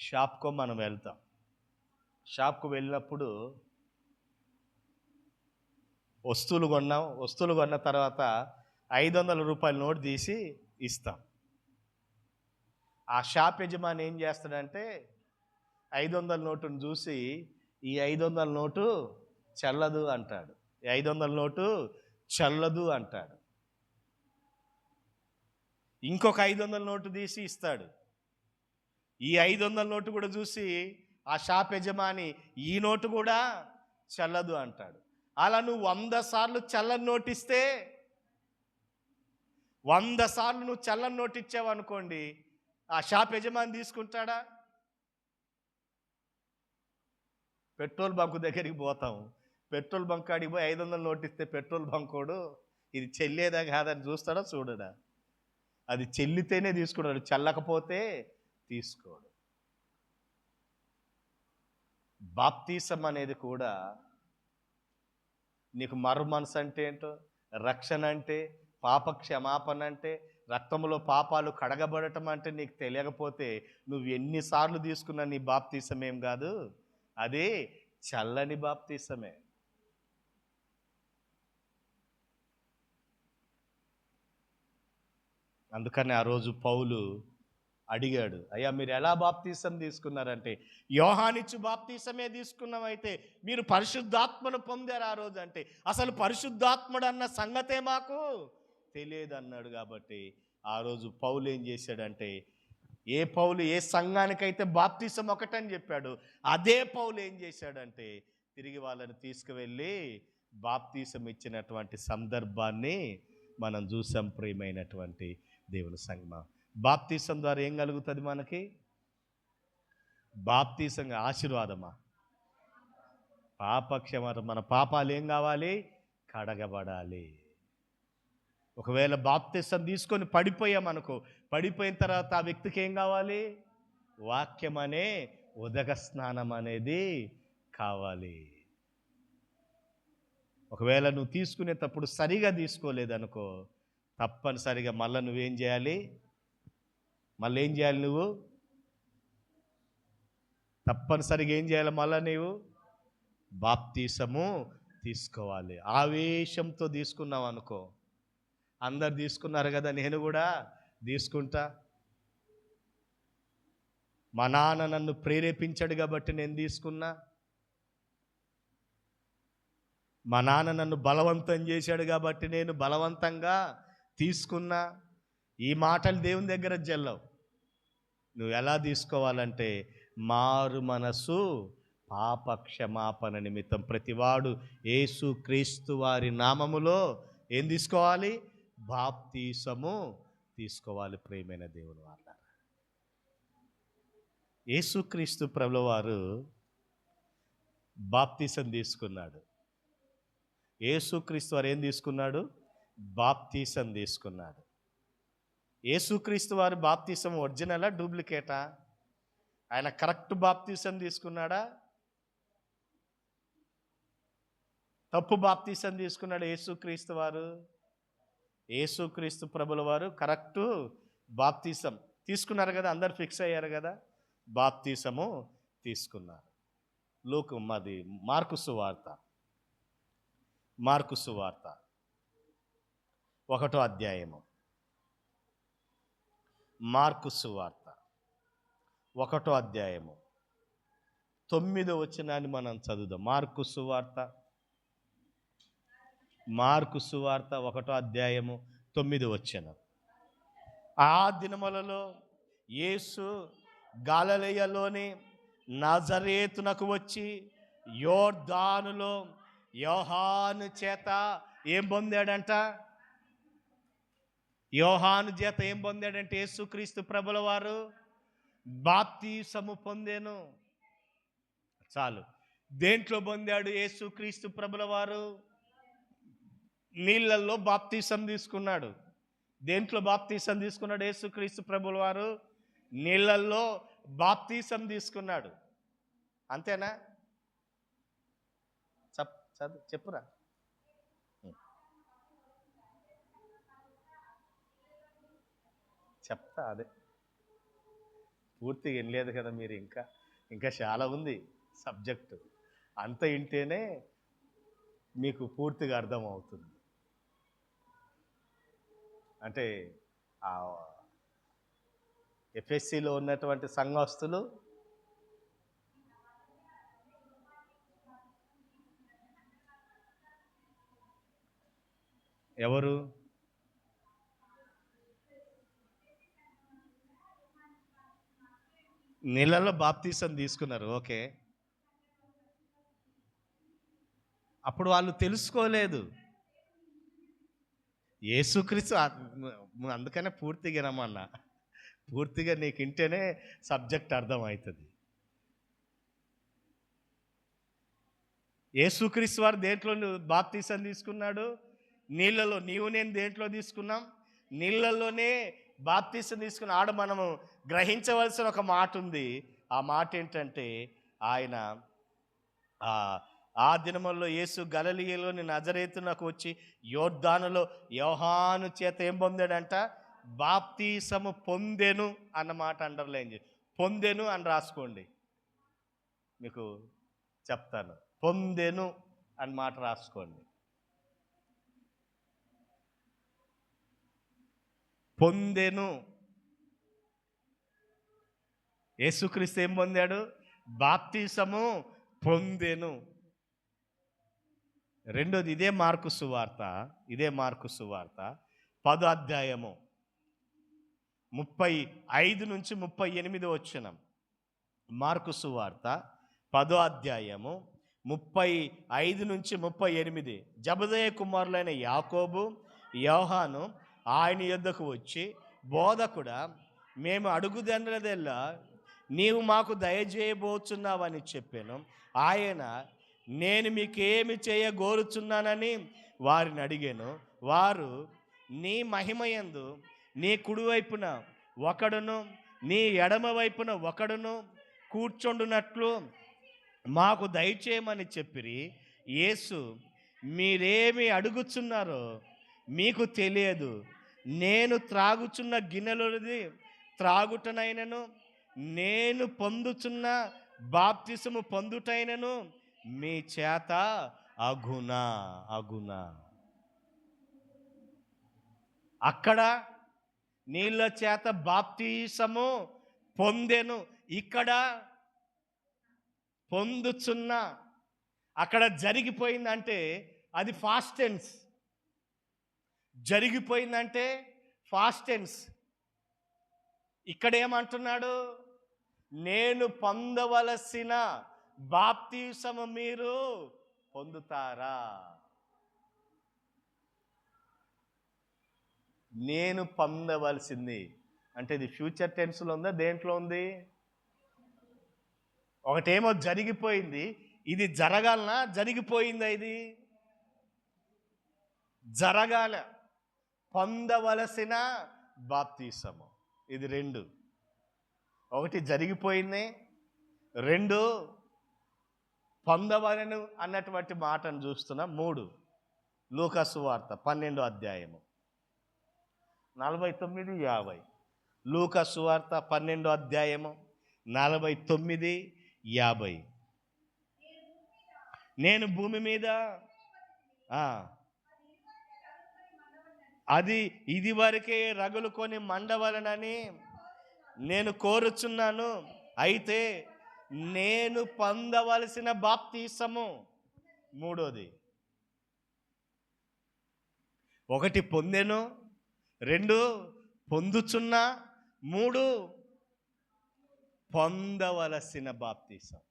షాప్కో మనం వెళ్తాం. షాప్కు వెళ్ళినప్పుడు వస్తువులు కొన్నాం. వస్తువులు కొన్న తర్వాత 500 రూపాయల నోటు తీసి ఇస్తాం. ఆ షాప్ యజమాని ఏం చేస్తాడంటే 500 నోటును చూసి ఈ 500 నోటు చల్లదు అంటాడు. 500 నోటు చల్లదు అంటాడు. ఇంకొక 500 నోటు తీసి ఇస్తాడు. ఈ 500 నోటు కూడా చూసి ఆ షాప్ యజమాని ఈ నోటు కూడా చల్లదు అంటాడు. అలా నువ్వు 100 సార్లు చల్లని నోటు ఇస్తే 100 సార్లు నువ్వు చల్లని నోటు ఇచ్చావు అనుకోండి, ఆ షాప్ యజమాని తీసుకుంటాడా? పెట్రోల్ బంకు దగ్గరికి పోతాం. పెట్రోల్ బంక్ కాడికి పోయి 500 నోటు ఇస్తే పెట్రోల్ బంకోడు ఇది చెల్లేదా కాదని చూస్తాడా? చూడడా? అది చెల్లితేనే తీసుకున్నాడు, చల్లకపోతే తీసుకోడు. బాప్తీసం అనేది కూడా నీకు మరు మనసు అంటే ఏంటో, రక్షణ అంటే, పాప క్షమాపణ అంటే, రక్తంలో పాపాలు కడగబడటం అంటే నీకు తెలియకపోతే నువ్వు ఎన్నిసార్లు తీసుకున్నా నీ బాప్తీసం ఏం కాదు, అది చల్లని బాప్తీసమే. అందుకని ఆ రోజు పౌలు అడిగాడు, అయ్యా మీరు ఎలా బాప్తీసం తీసుకున్నారంటే, యోహానిచ్చు బాప్తీసమే తీసుకున్నామైతే మీరు పరిశుద్ధాత్మను పొందారు ఆ రోజు అంటే, అసలు పరిశుద్ధాత్ముడు అన్న సంగతే మాకు తెలియదు అన్నాడు. కాబట్టి ఆ రోజు పౌలు ఏం చేశాడంటే, ఏ పౌలు ఏ సంఘానికైతే బాప్తీసం ఒకటని చెప్పాడు, అదే పౌలు ఏం చేశాడంటే తిరిగి వాళ్ళని తీసుకువెళ్ళి బాప్తీసం ఇచ్చినటువంటి సందర్భాన్ని మనం చూసాం. ప్రియమైనటువంటి దేవుని సంగమా, బాప్తీసం ద్వారా ఏం కలుగుతుంది మనకి? బాప్తీసంగా ఆశీర్వాదమా? పాపక్షమాపణ. మన పాపాలు ఏం కావాలి? కడగబడాలి. ఒకవేళ బాప్తీసం తీసుకొని పడిపోయామనుకో, పడిపోయిన తర్వాత ఆ వ్యక్తికి ఏం కావాలి? వాక్యం అనే ఉదక స్నానం అనేది కావాలి. ఒకవేళ నువ్వు తీసుకునేటప్పుడు సరిగా తీసుకోలేదనుకో, తప్పనిసరిగా మళ్ళీ నువ్వేం చేయాలి? మళ్ళీ ఏం చేయాలి? నువ్వు తప్పనిసరిగా ఏం చేయాలి? మళ్ళీ నీవు బాప్తీసము తీసుకోవాలి. ఆవేశంతో తీసుకున్నావు అనుకో, అందరు తీసుకున్నారు కదా నేను కూడా తీసుకుంటా, మా నాన్న నన్ను ప్రేరేపించాడు కాబట్టి నేను తీసుకున్నా, మా నాన్న నన్ను బలవంతం చేశాడు కాబట్టి నేను బలవంతంగా తీసుకున్నా, ఈ మాటలు దేవుని దగ్గర జల్లవు. నువ్వు ఎలా తీసుకోవాలంటే మారు మనసు పాప క్షమాపణ నిమిత్తం ప్రతివాడు యేసు క్రీస్తు వారి నామములో ఏం తీసుకోవాలి? బాప్తీసము తీసుకోవాలి. ప్రియమైన దేవుని వాళ్ళారా, యేసుక్రీస్తు ప్రభుల వారు బాప్తీసం తీసుకున్నాడు. యేసుక్రీస్తు వారు ఏం తీసుకున్నాడు? బాప్తీసం తీసుకున్నాడు. యేసుక్రీస్తు వారి బాప్తీసం ఒరిజినలా డూప్లికేటా? ఆయన కరెక్ట్ బాప్తీసం తీసుకున్నాడా? తప్పు బాప్తీసం తీసుకున్నాడు యేసుక్రీస్తు వారు? యేసుక్రీస్తు ప్రభుల వారు కరెక్టు బాప్తీసం తీసుకున్నారు కదా, అందరు ఫిక్స్ అయ్యారు కదా, బాప్తీసము తీసుకున్నారు. మార్కు సువార్త 1వ అధ్యాయము. మార్కు సువార్త 1వ అధ్యాయము 9వ వచనాన్ని మనం చదువుదాం. మార్కు సువార్త 1వ అధ్యాయము 9వ వచనం. ఆ దినములలో యేసు గలిలయలోని నజరేతునకు వచ్చి యోర్దానులో యోహాను చేత ఏం పొందాడంట? యోహాను చేత ఏం పొందాడంటే యేసుక్రీస్తు ప్రభుల వారు బాప్తీసము పొందెను. చాలు. దేంట్లో పొందాడు యేసుక్రీస్తు ప్రభుల వారు? నీళ్ళల్లో బాప్తీసం తీసుకున్నాడు. దేంట్లో బాప్తీసం తీసుకున్నాడు యేసుక్రీస్తు ప్రభుల వారు? నీళ్ళల్లో బాప్తీసం తీసుకున్నాడు. అంతేనా? చెప్పురా. చెప్తా అదే, పూర్తిగా వినలేదు కదా మీరు. ఇంకా చాలా ఉంది సబ్జెక్టు. అంత వింటేనే మీకు పూర్తిగా అర్థమవుతుంది. అంటే ఆ ఎఫ్ఎస్సిలో ఉన్నటువంటి సంఘస్థులు ఎవరు? నీళ్ళలో బాప్తీసం తీసుకున్నారు, ఓకే. అప్పుడు వాళ్ళు తెలుసుకోలేదు యేసుక్రీస్తు. అందుకనే పూర్తిగా వినమన్నా. పూర్తిగా నీకు వింటేనే సబ్జెక్ట్ అర్థమవుతుంది. యేసుక్రీస్తు వారు దేంట్లో బాప్తీసం తీసుకున్నాడు? నీళ్ళలో. నీవు నేను దేంట్లో తీసుకున్నాం? నీళ్ళల్లోనే బాప్తీసం తీసుకున్న ఆడ మనము గ్రహించవలసిన ఒక మాట ఉంది. ఆ మాట ఏంటంటే, ఆయన ఆ దినముల్లో యేసు గలిలయలోని నజరేతునకు వచ్చి యోర్దానులో యోహాను చేత ఏం పొందాడంట? బాప్తీసము పొందెను అన్నమాట అండర్లైన్ చేసి, పొందెను అని రాసుకోండి. మీకు చెప్తాను. పొందెను అని మాట రాసుకోండి. పొందెను. యేసుక్రీస్తు ఏం పొందాడు? బాప్తీసము పొందెను. రెండోది ఇదే మార్కు సువార్త 10వ అధ్యాయము 35 నుంచి 38 వచనం. మార్కు సువార్త 10వ అధ్యాయము 35 నుంచి 38. జబదయి కుమారులైన యాకోబు, యోహాను ఆయన యొద్దకు వచ్చి, బోధకుడా, మేము అడుగుదన్నదెల్లా నీవు మాకు దయచేయబోచున్నావని చెప్పాను. ఆయన, నేను మీకేమి చేయగోరుచున్నానని వారిని అడిగాను. వారు, నీ మహిమయందు నీ కుడివైపున ఒకడును నీ ఎడమ వైపున ఒకడును కూర్చొండునట్లు మాకు దయచేయమని చెప్పిరి. యేసు, మీరేమి అడుగుచున్నారో మీకు తెలియదు. నేను త్రాగుచున్న గిన్నెలోది త్రాగుటనైనను, నేను పొందుచున్న బాప్తిసము పొందుటైనను మీ చేత అగునా. అక్కడ నీళ్ళ చేత బాప్తిసము పొందెను, ఇక్కడ పొందుచున్న. అక్కడ జరిగిపోయిందంటే అది ఫాస్ట్ టెన్స్. జరిగిపోయిందంటే ఫాస్ట్ టెన్స్. ఇక్కడ ఏమంటున్నాడు? నేను పొందవలసిన బాప్తిసము మీరు పొందుతారా? నేను పొందవలసింది అంటే ఇది ఫ్యూచర్ టెన్స్లో ఉందా? దేంట్లో ఉంది? ఒకటేమో జరిగిపోయింది, ఇది జరగాలనా? జరిగిపోయిందా? ఇది జరగాల. పొందవలసిన బాప్తిసము. ఇది రెండు. ఒకటి జరిగిపోయింది, రెండు పొందవలను అన్నటువంటి మాటను చూస్తున్నాం. 3 లూకా సువార్త 12వ అధ్యాయము 49, 50. లూకా సువార్త 12వ అధ్యాయము 49, 50. నేను భూమి మీద అది ఇది వరకే రగులుకొని మండవలనని నేను కోరుచున్నాను. అయితే నేను పొందవలసిన బాప్తిసము. మూడోది, ఒకటి పొందెను, రెండు పొందుచున్నా, మూడు పొందవలసిన బాప్తిసం.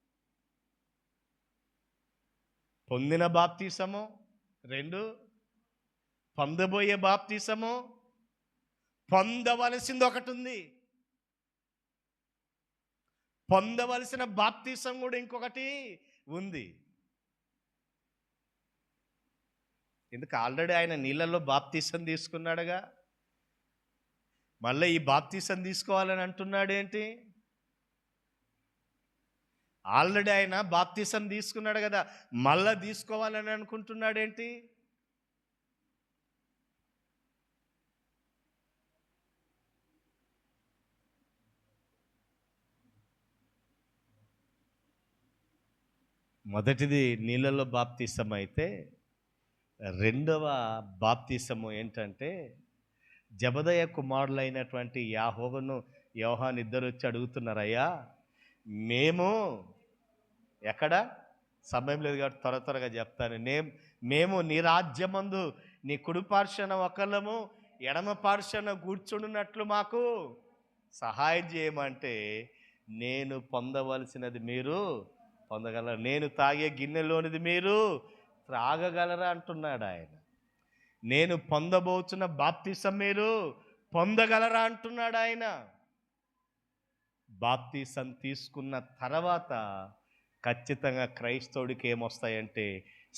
పొందిన బాప్తిసము, రెండు పొందబోయే బాప్తిసము, పొందవలసింది ఒకటి ఉంది. పొందవలసిన బాప్తిసం కూడా ఇంకొకటి ఉంది. ఎందుకు ఆల్రెడీ ఆయన నీళ్ళల్లో బాప్తిసం తీసుకున్నాడుగా, మళ్ళీ ఈ బాప్తిసం తీసుకోవాలని అంటున్నాడేంటి? ఆల్రెడీ ఆయన బాప్తిసం తీసుకున్నాడు కదా, మళ్ళా తీసుకోవాలని అనుకుంటున్నాడేంటి? మొదటిది నీళ్ళలో బాప్తిసం అయితే, రెండవ బాప్తిసము ఏంటంటే, జబదయ కుమారులైనటువంటి యాకోబును యోహాను ఇద్దరు వచ్చి అడుగుతున్నారు, అయ్యా మేము ఎక్కడ, సమయం లేదు కాబట్టి త్వరగా చెప్తాను. మేము నీ రాజ్యమందు నీ కుడి పార్శ్వన ఒకళ్ళము ఎడమ పార్శ్వన కూర్చున్నట్లు మాకు సహాయం చేయమంటే, నేను పొందవలసినది మీరు పొందగలరా, నేను తాగే గిన్నెలోనిది మీరు త్రాగగలరా అంటున్నాడు ఆయన. నేను పొందబోతున్న బాప్తిసం మీరు పొందగలరా అంటున్నాడు ఆయన. బాప్తిసం తీసుకున్న తర్వాత ఖచ్చితంగా క్రైస్తవుడికి ఏమొస్తాయంటే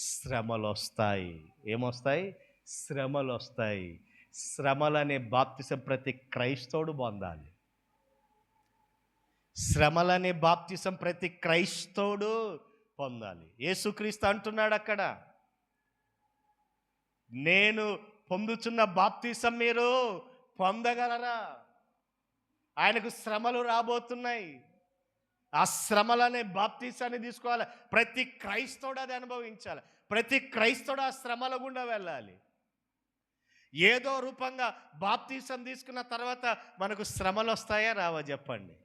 శ్రమలు వస్తాయి. ఏమొస్తాయి? శ్రమలు వస్తాయి. శ్రమలనే బాప్తిసం ప్రతి క్రైస్తవుడు పొందాలి. శ్రమలనే బాప్తిసం ప్రతి క్రైస్తవుడు పొందాలి. యేసుక్రీస్తు అంటున్నాడు అక్కడ, నేను పొందుతున్న బాప్తిసం మీరు పొందగలరా? ఆయనకు శ్రమలు రాబోతున్నాయి. ఆ శ్రమలనే బాప్తిసాన్ని తీసుకోవాలి. ప్రతి క్రైస్తవుడు అది అనుభవించాలి. ప్రతి క్రైస్తవుడు ఆ శ్రమల గుండా వెళ్ళాలి. ఏదో రూపంగా బాప్తిసం తీసుకున్న తర్వాత మనకు శ్రమలు వస్తాయా రావా చెప్పండి?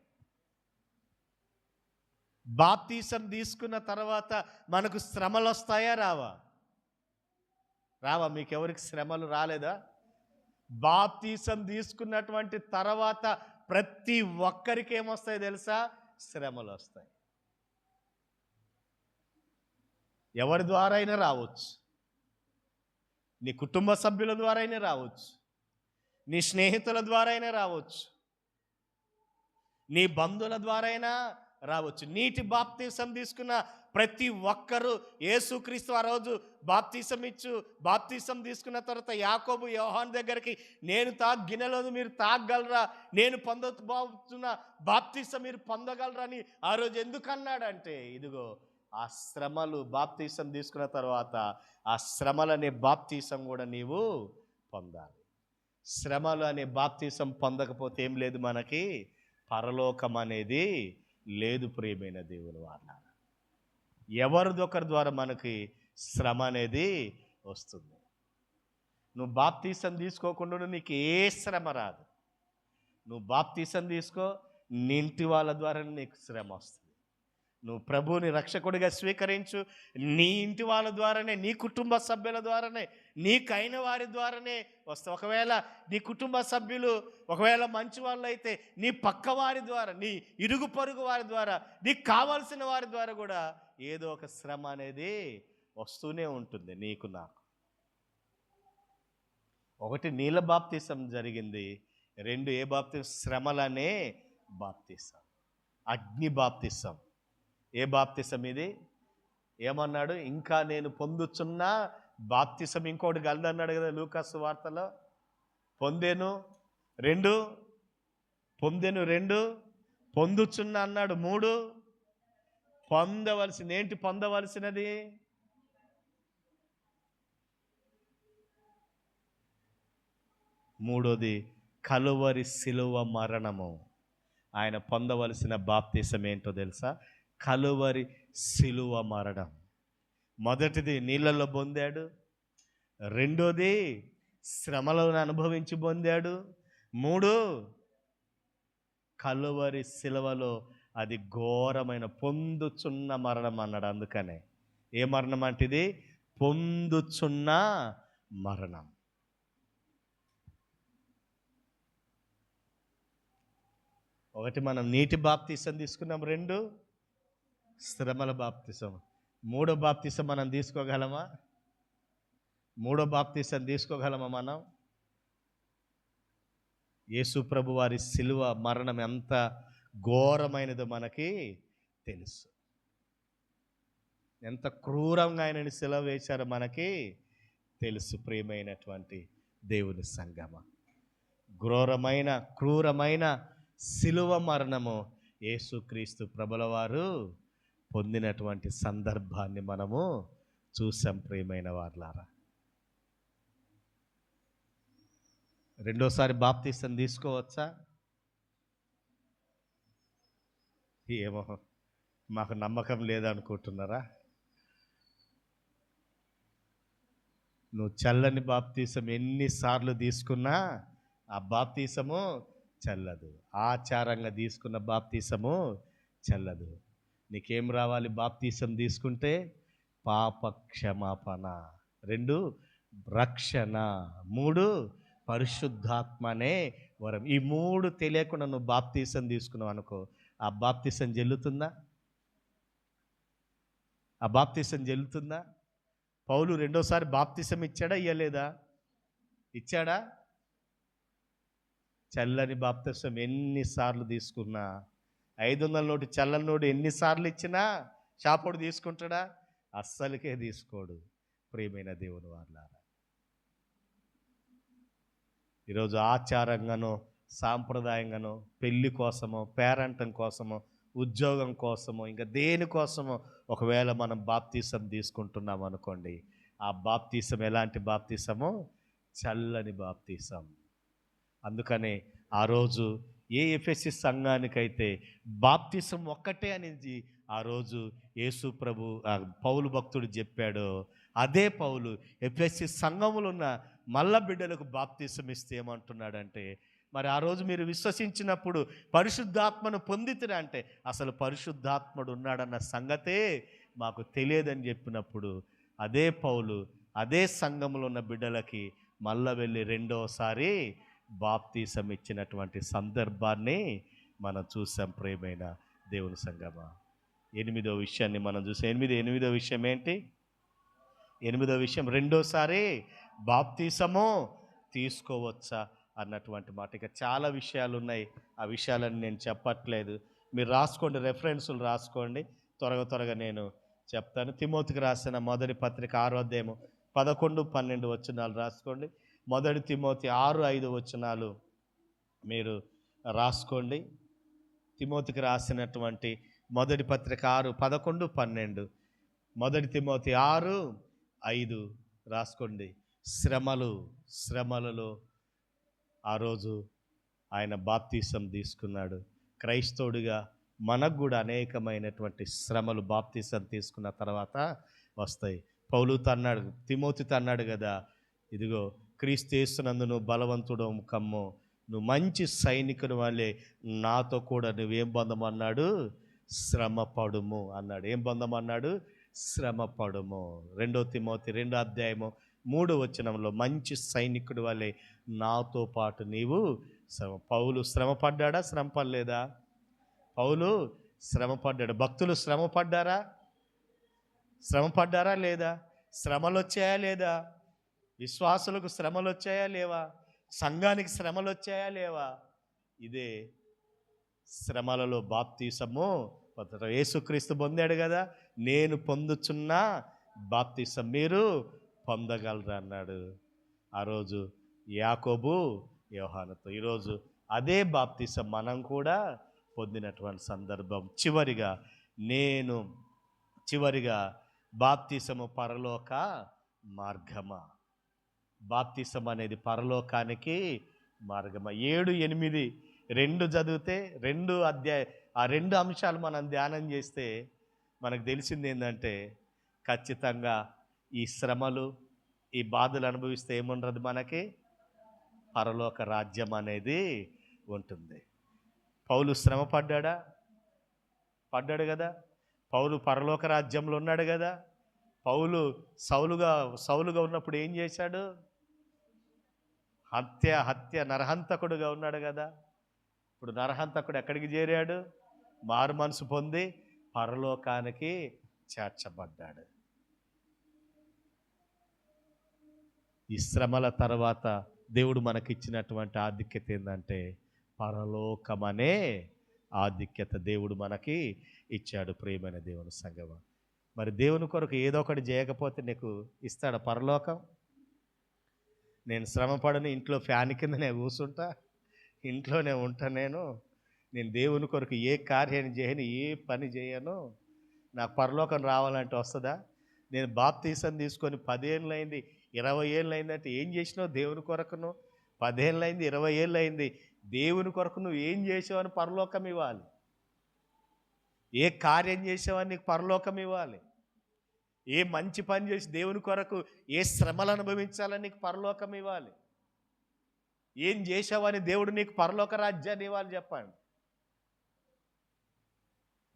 బాప్తిసం తీసుకున్న తర్వాత మనకు శ్రమలు వస్తాయా రావా? రావా? మీకెవరికి శ్రమలు రాలేదా? బాప్తిసం తీసుకున్నటువంటి తర్వాత ప్రతి ఒక్కరికి ఏమొస్తాయి తెలుసా? శ్రమలు వస్తాయి. ఎవరి ద్వారా అయినా రావచ్చు. నీ కుటుంబ సభ్యుల ద్వారా అయినా రావచ్చు, నీ స్నేహితుల ద్వారా అయినా రావచ్చు, నీ బంధువుల ద్వారా అయినా రావచ్చు. నీటి బాప్తిసం తీసుకున్న ప్రతి ఒక్కరూ యేసుక్రీస్తు ఆ రోజు బాప్తిసం తీసుకున్న తర్వాత యాకోబు యోహాను దగ్గరికి, నేను గిన్నెలో మీరు తాగగలరా, నేను పొందబోతున్న బాప్తిసం మీరు పొందగలరా అని ఆ రోజు ఎందుకు అన్నాడంటే, ఇదిగో ఆ శ్రమలు బాప్తిసం తీసుకున్న తర్వాత ఆ శ్రమలనే బాప్తిసం కూడా నీవు పొందాలి. శ్రమలు అనే బాప్తిసం పొందకపోతే ఏం లేదు, మనకి పరలోకం అనేది లేదు. ప్రియమైన దేవుని వాళ్ళ, ఎవరిదొకరి ద్వారా మనకి శ్రమ అనేది వస్తుంది. నువ్వు బాప్తిసం తీసుకోకుండా నీకు ఏ శ్రమ రాదు. నువ్వు బాప్తిసం తీసుకో, నీ ఇంటి వాళ్ళ ద్వారా నీకు శ్రమ వస్తుంది. నువ్వు ప్రభువుని రక్షకుడిగా స్వీకరించు, నీ ఇంటి వాళ్ళ ద్వారానే, నీ కుటుంబ సభ్యుల ద్వారానే, నీకైన వారి ద్వారానే వస్తావు. ఒకవేళ నీ కుటుంబ సభ్యులు ఒకవేళ మంచి వాళ్ళు అయితే నీ పక్క వారి ద్వారా, నీ ఇరుగు పొరుగు వారి ద్వారా, నీకు కావాల్సిన వారి ద్వారా కూడా ఏదో ఒక శ్రమ అనేది వస్తూనే ఉంటుంది నీకు నాకు. ఒకటి నీళ్ళ బాప్తిసం జరిగింది, రెండు ఏ బాప్తిసం? శ్రమలనే బాప్తిసం, అగ్ని బాప్తిసం. ఏ బాప్తిసం ఇది? ఏమన్నాడు? ఇంకా నేను పొందుచున్న బాప్తిసం ఇంకోటి కలదన్నాడు కదా లూకాసు వార్తలో. పొందెను రెండు పొందుచున్న అన్నాడు, మూడు పొందవలసింది. ఏంటి పొందవలసినది? మూడోది కలువరి శిలువ మరణము. ఆయన పొందవలసిన బాప్తిసం ఏంటో తెలుసా? కలువరి శిలువ మరణం. మొదటిది నీళ్ళల్లో పొందాడు, రెండోది శ్రమలను అనుభవించి పొందాడు, మూడు కలువరి శిలువలో అది ఘోరమైన పొందుచున్న మరణం అన్నాడు. అందుకనే ఏ మరణం అంటే ఇది? పొందుచున్న మరణం. ఒకటి మనం నీటి బాప్తిసం తీసుకున్నాం, రెండు శ్రమల బాప్తిసం. మూడో బాప్తిసం మనం తీసుకోగలమా? మూడో బాప్తిసం తీసుకోగలమా మనం? యేసు ప్రభు వారి శిలువ మరణం ఎంత ఘోరమైనదో మనకి తెలుసు. ఎంత క్రూరంగా ఆయనని శిలువ వేశారో మనకి తెలుసు. ప్రియమైనటువంటి దేవుని సంగమ, క్రూరమైన శిలువ మరణము యేసుక్రీస్తు ప్రభుల వారు పొందినటువంటి సందర్భాన్ని మనము చూసాం. ప్రియమైన వారులారా, రెండోసారి బాప్తీసం తీసుకోవచ్చా? ఏమో మాకు నమ్మకం లేదనుకుంటున్నారా? నువ్వు చల్లని బాప్తీసం ఎన్నిసార్లు తీసుకున్నా ఆ బాప్తీసము చల్లదు. ఆచారంగా తీసుకున్న బాప్తీసము చల్లదు. నీకేం రావాలి బాప్తీసం తీసుకుంటే? పాప క్షమాపణ, 2 రక్షణ, 3 పరిశుద్ధాత్మనే వరం. ఈ 3 తెలియకుండా నువ్వు బాప్తీసం తీసుకున్నావు అనుకో, ఆ బాప్తీసం చెల్లుతుందా? ఆ బాప్తీసం చెల్లుతుందా? పౌలు రెండోసారి బాప్తీసం ఇచ్చాడా? ఇయ్యలేదా? ఇచ్చాడా? చల్లని బాప్తీసం ఎన్నిసార్లు తీసుకున్నా, 500 నోటు చల్లని నోటు ఎన్నిసార్లు ఇచ్చినా షాపోడు తీసుకుంటాడా? అస్సలకే తీసుకోడు. ప్రియమైన దేవుని వారులారా, ఈరోజు ఆచారంగానో సాంప్రదాయంగానో పెళ్లి కోసమో పేరంటం కోసమో ఉద్యోగం కోసమో ఇంకా దేనికోసమో ఒకవేళ మనం బాప్తీసం తీసుకుంటున్నాం అనుకోండి, ఆ బాప్తీసం ఎలాంటి బాప్తీసమో? చల్లని బాప్తీసం. అందుకనే ఆ రోజు ఏ ఎఫెసీ సంఘానికైతే బాప్తీసం ఒక్కటే అనేది ఆ రోజు యేసు ప్రభు పౌలు భక్తుడు చెప్పాడో, అదే పౌలు ఎఫెసీ సంఘములో ఉన్న మల్ల బిడ్డలకు బాప్తీసం ఇస్తే ఏమంటున్నాడంటే, మరి ఆ రోజు మీరు విశ్వసించినప్పుడు పరిశుద్ధాత్మను పొందితిరా అంటే, అసలు పరిశుద్ధాత్ముడు ఉన్నాడన్న సంగతే మాకు తెలియదని చెప్పినప్పుడు అదే పౌలు అదే సంఘములో ఉన్న బిడ్డలకి మళ్ళా వెళ్ళి రెండోసారి బాప్తీసం ఇచ్చినటువంటి సందర్భాన్ని మనం చూసాం. ప్రియమైన దేవుని సంగమా, 8వ విషయాన్ని మనం చూసాం. 8వ విషయం ఏంటి? 8వ విషయం, రెండోసారి బాప్తీసము తీసుకోవచ్చా అన్నటువంటి మాట. ఇక చాలా విషయాలు ఉన్నాయి, ఆ విషయాలను నేను చెప్పట్లేదు. మీరు రాసుకోండి, రెఫరెన్సులు రాసుకోండి. త్వరగా నేను చెప్తాను. తిమోతికి రాసిన మొదటి పత్రిక 6వ అధ్యాయము 11-12 వచనాలు రాసుకోండి. 1 తిమోతి 6-5 వచనాలు మీరు రాసుకోండి. తిమోతికి రాసినటువంటి మొదటి పత్రిక 6:11-12, 1 తిమోతి 6:5 రాసుకోండి. శ్రమలలో ఆ రోజు ఆయన బాప్తీసం తీసుకున్నాడు. క్రైస్తవుడిగా మనకు కూడా అనేకమైనటువంటి శ్రమలు బాప్తీసం తీసుకున్న తర్వాత వస్తాయి. పౌలుతో అన్నాడు, తిమోతితో అన్నాడు కదా, ఇదిగో క్రీస్తు యేసునందు నువ్వు బలవంతుడు కమ్ము, నువ్వు మంచి సైనికుని వల్లే నాతో కూడా నువ్వేం పొందమన్నాడు? శ్రమ పడుము అన్నాడు. ఏం పొందమన్నాడు? శ్రమ పడుము. 2 తిమోతి 2వ అధ్యాయము 3వ వచనంలో మంచి సైనికుడి వల్లే నాతో పాటు నీవు పౌలు శ్రమ పడ్డాడా? శ్రమ పడలేదా? పౌలు శ్రమ పడ్డాడు. భక్తులు శ్రమ పడ్డారా లేదా? శ్రమలు వచ్చాయా లేదా? విశ్వాసులకు శ్రమలు వచ్చాయా లేవా? సంఘానికి శ్రమలు వచ్చాయా లేవా? ఇదే శ్రమలలో బాప్తీసము యేసుక్రీస్తు పొందాడు కదా, నేను పొందుచున్న బాప్తీసం మీరు పొందగలరా అన్నాడు ఆ రోజు యాకోబు యోహానుతో. ఈరోజు అదే బాప్తీసం మనం కూడా పొందినటువంటి సందర్భం. చివరిగా బాప్తీసము పరలోక మార్గమా? బాప్తీసం అనేది పరలోకానికి మార్గమా? 7, 8, 2 చదివితే 2 ఆ 2 అంశాలు మనం ధ్యానం చేస్తే మనకు తెలిసింది ఏంటంటే, ఖచ్చితంగా ఈ శ్రమలు ఈ బాధలు అనుభవిస్తే ఏముండదు, మనకి పరలోక రాజ్యం అనేది ఉంటుంది. పౌలు శ్రమ పడ్డాడు కదా, పౌలు పరలోక రాజ్యంలో ఉన్నాడు కదా. పౌలు సౌలుగా ఉన్నప్పుడు ఏం చేశాడు? హత్య నరహంతకుడుగా ఉన్నాడు కదా. ఇప్పుడు నరహంతకుడు ఎక్కడికి చేరాడు? మారు మనసు పొంది పరలోకానికి చేర్చబడ్డాడు. ఈ శ్రమల తర్వాత దేవుడు మనకిచ్చినటువంటి ఆధిక్యత ఏంటంటే పరలోకమనే ఆధిక్యత దేవుడు మనకి ఇచ్చాడు. ప్రియమైన దేవుని సంగమా, మరి దేవుని కొరకు ఏదో ఒకటి చేయకపోతే నీకు ఇస్తాడా పరలోకం? నేను శ్రమపడని, ఇంట్లో ఫ్యాన్ కింద నేను కూర్చుంటా, ఇంట్లోనే ఉంటా, నేను దేవుని కొరకు ఏ కార్యాన్ని చేయను, ఏ పని చేయను, నాకు పరలోకం రావాలంటే వస్తుందా? నేను బాప్తీసం తీసుకొని 10 ఏళ్ళు అయింది, 20 ఏళ్ళు అయిందంటే ఏం చేసినావు దేవుని కొరకును? 10 ఏళ్ళు అయింది, 20 ఏళ్ళు అయింది, దేవుని కొరకు నువ్వు ఏం చేసావని పరలోకం ఇవ్వాలి. ఏ కార్యం చేసావని నీకు పరలోకం ఇవ్వాలి. ఏ మంచి పని చేసి దేవుని కొరకు ఏ శ్రమలు అనుభవించాలని నీకు పరలోకం ఇవ్వాలి. ఏం చేసావని దేవుడు నీకు పరలోక రాజ్యాన్ని ఇవ్వాలి చెప్పండి.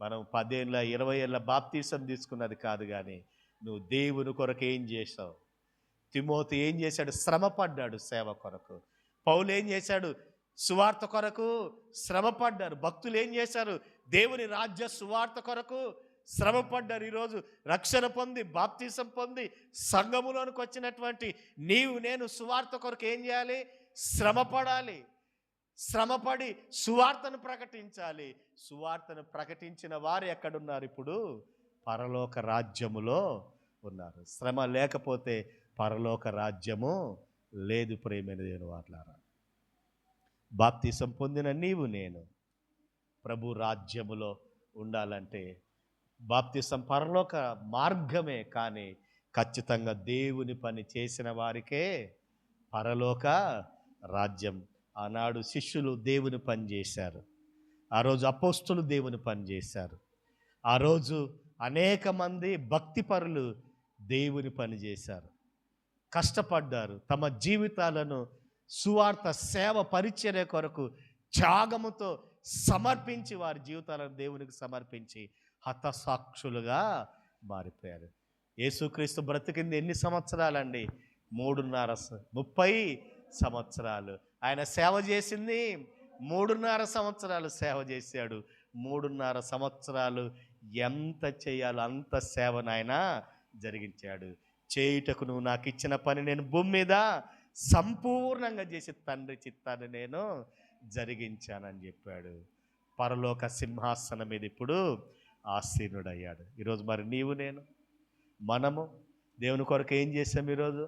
మనం 10 ఏళ్ళ 20 ఏళ్ళ బాప్తీసం తీసుకున్నది కాదు, కానీ నువ్వు దేవుని కొరకు ఏం చేసావు? తిమోతి ఏం చేశాడు? శ్రమ పడ్డాడు సేవ కొరకు. పౌలు ఏం చేశాడు? సువార్త కొరకు శ్రమ పడ్డారు. భక్తులు ఏం చేశారు? దేవుని రాజ్య సువార్త కొరకు శ్రమ పడ్డారు. ఈరోజు రక్షణ పొంది బాప్తీసం పొంది సంఘములోనికి వచ్చినటువంటి నీవు నేను సువార్త కొరకు ఏం చేయాలి? శ్రమ పడాలి. శ్రమపడి సువార్తను ప్రకటించాలి. సువార్తను ప్రకటించిన వారు ఎక్కడున్నారు? ఇప్పుడు పరలోక రాజ్యములో ఉన్నారు. శ్రమ లేకపోతే పరలోక రాజ్యము లేదు. ప్రియమైన దేవుని వారలారా, బాప్తీసం పొందిన నీవు నేను ప్రభు రాజ్యములో ఉండాలంటే బాప్తీసం పరలోక మార్గమే, కానీ ఖచ్చితంగా దేవుని పని చేసిన వారికే పరలోక రాజ్యం. ఆనాడు శిష్యులు దేవుని పని చేశారు, ఆ రోజు అపోస్తులు దేవుని పని చేశారు, ఆ రోజు అనేక మంది భక్తిపరులు దేవుని పని చేశారు, కష్టపడ్డారు, తమ జీవితాలను సువార్త సేవ పరిచర్య కొరకు త్యాగముతో సమర్పించి వారి జీవితాలను దేవునికి సమర్పించి హతసాక్షులుగా మారిపోయారు. యేసుక్రీస్తు బ్రతికింది ఎన్ని సంవత్సరాలండి? 30 సంవత్సరాలు. ఆయన సేవ చేసింది 3.5 సంవత్సరాలు సేవ చేశాడు. 3.5 సంవత్సరాలు ఎంత చేయాలో అంత సేవను ఆయన జరిగించాడు. చేయుటకు నువ్వు నాకు ఇచ్చిన పని నేను భూమి మీద సంపూర్ణంగా చేసి తండ్రి చిత్తాన్ని నేను జరిగించానని చెప్పాడు. పరలోక సింహాసనం మీద ఇప్పుడు ఆసీనుడయ్యాడు. ఈరోజు మరి నీవు నేను మనము దేవుని కొరకు ఏం చేసాం? ఈరోజు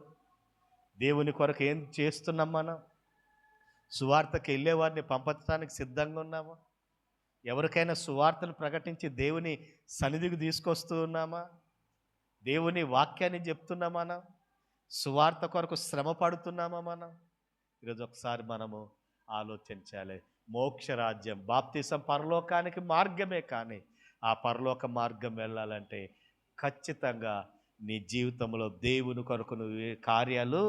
దేవుని కొరకు ఏం చేస్తున్నాం? మనం సువార్తకి వెళ్ళేవారిని పంపడానికి సిద్ధంగా ఉన్నామా? ఎవరికైనా సువార్తను ప్రకటించి దేవుని సన్నిధికి తీసుకొస్తూ ఉన్నామా? దేవుని వాక్యాన్ని చెప్తున్నామా? మనం సువార్త కొరకు శ్రమ పడుతున్నామా? మనం ఈరోజు ఒకసారి మనము ఆలోచించాలి. మోక్ష రాజ్యం బాప్తీసం పరలోకానికి మార్గమే, కానీ ఆ పరలోక మార్గం వెళ్ళాలంటే ఖచ్చితంగా నీ జీవితంలో దేవుని కొరకు నువ్వు కార్యాలు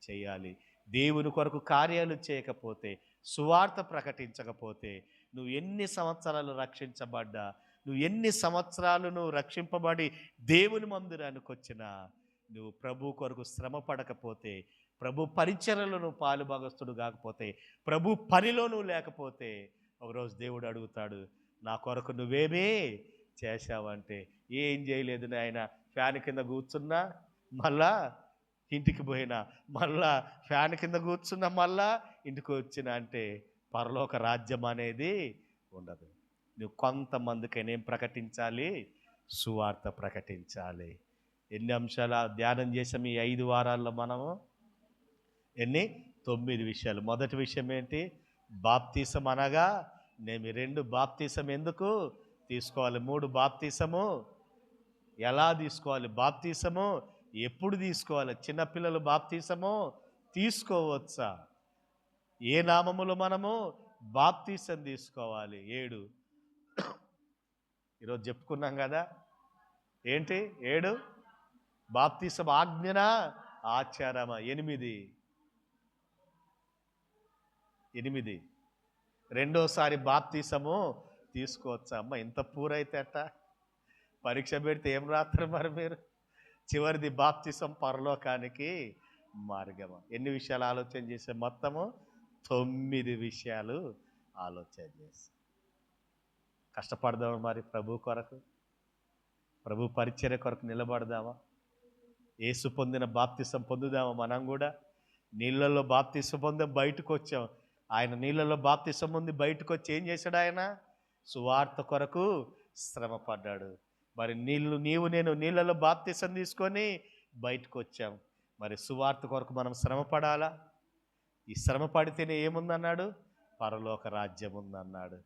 చేయాలి. దేవుని కొరకు కార్యాలు చేయకపోతే, సువార్త ప్రకటించకపోతే, నువ్వు ఎన్ని సంవత్సరాలు రక్షించబడ్డా, నువ్వు ఎన్ని సంవత్సరాలు నువ్వు రక్షింపబడి దేవుని మందిరానికి వచ్చినా, నువ్వు ప్రభు కొరకు శ్రమ పడకపోతే, ప్రభు పరిచర్యలో నువ్వు పాలుభాగస్తుడు కాకపోతే, ప్రభు పనిలో నువ్వు లేకపోతే, ఒకరోజు దేవుడు అడుగుతాడు, నా కొరకు నువ్వేమీ చేశావంటే, ఏం చేయలేదు నాయన, ఫ్యాన్ కింద కూర్చున్నా, మళ్ళా ఇంటికి పోయినా, మళ్ళా ఫ్యాన్ కింద కూర్చున్నా, మళ్ళా ఇంటికి వచ్చినా అంటే పరలోక రాజ్యం అనేది ఉండదు. నువ్వు కొంతమందికైనా ఏం ప్రకటించాలి? సువార్త ప్రకటించాలి. ఎన్ని అంశాలు ధ్యానం చేసాం ఈ 5 వారాల్లో? మనము 9 విషయాలు. మొదటి విషయం ఏంటి? బాప్తీసం అనగా నేను 2 బాప్తీసం ఎందుకు తీసుకోవాలి? 3 బాప్తీసము ఎలా తీసుకోవాలి? బాప్తీసము ఎప్పుడు తీసుకోవాలి? చిన్నపిల్లలు బాప్తీసము తీసుకోవచ్చా? ఏ నామములో మనము బాప్తీసం తీసుకోవాలి? 7 ఈరోజు చెప్పుకున్నాం కదా. ఏంటి 7? బాప్తీసం ఆజ్ఞన ఆచారమా? 8 రెండోసారి బాప్తీసము తీసుకోవచ్చా? అమ్మ ఇంత పూరైతే అట్ట పరీక్ష పెడితే ఏం రాస్తారు మరి మీరు? చివరిది బాప్తీసం పరలోకానికి మార్గమా? ఎన్ని విషయాలు ఆలోచన చేసే? మొత్తము 9 విషయాలు ఆలోచన చేసి కష్టపడదామా మరి ప్రభు కొరకు? ప్రభు పరిచర్య కొరకు నిలబడదామా? యేసు పొందిన బాప్తీసం పొందుదామా మనం కూడా? నీళ్ళలో బాప్తిసం పొంది బయటకు వచ్చాం. ఆయన నీళ్ళలో బాప్తిసం పొంది బయటకు వచ్చి ఏం చేశాడు? ఆయన సువార్త కొరకు శ్రమ పడ్డాడు. మరి నేను నీళ్ళలో బాప్తిసం తీసుకొని బయటకు వచ్చాం. మరి సువార్త కొరకు మనం శ్రమ పడాలా? ఈ శ్రమ పడితేనే ఏముందన్నాడు? పరలోక రాజ్యం ఉందన్నాడు.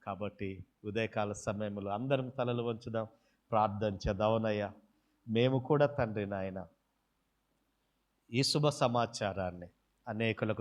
కాబట్టి ఉదయకాల సమయంలో అందరం తలలు వంచుదాం, ప్రార్థన చేద్దాం. అవునయ్యా, మేము కూడా తండ్రి నాయన ఈ శుభ సమాచారాన్ని అనేకులకు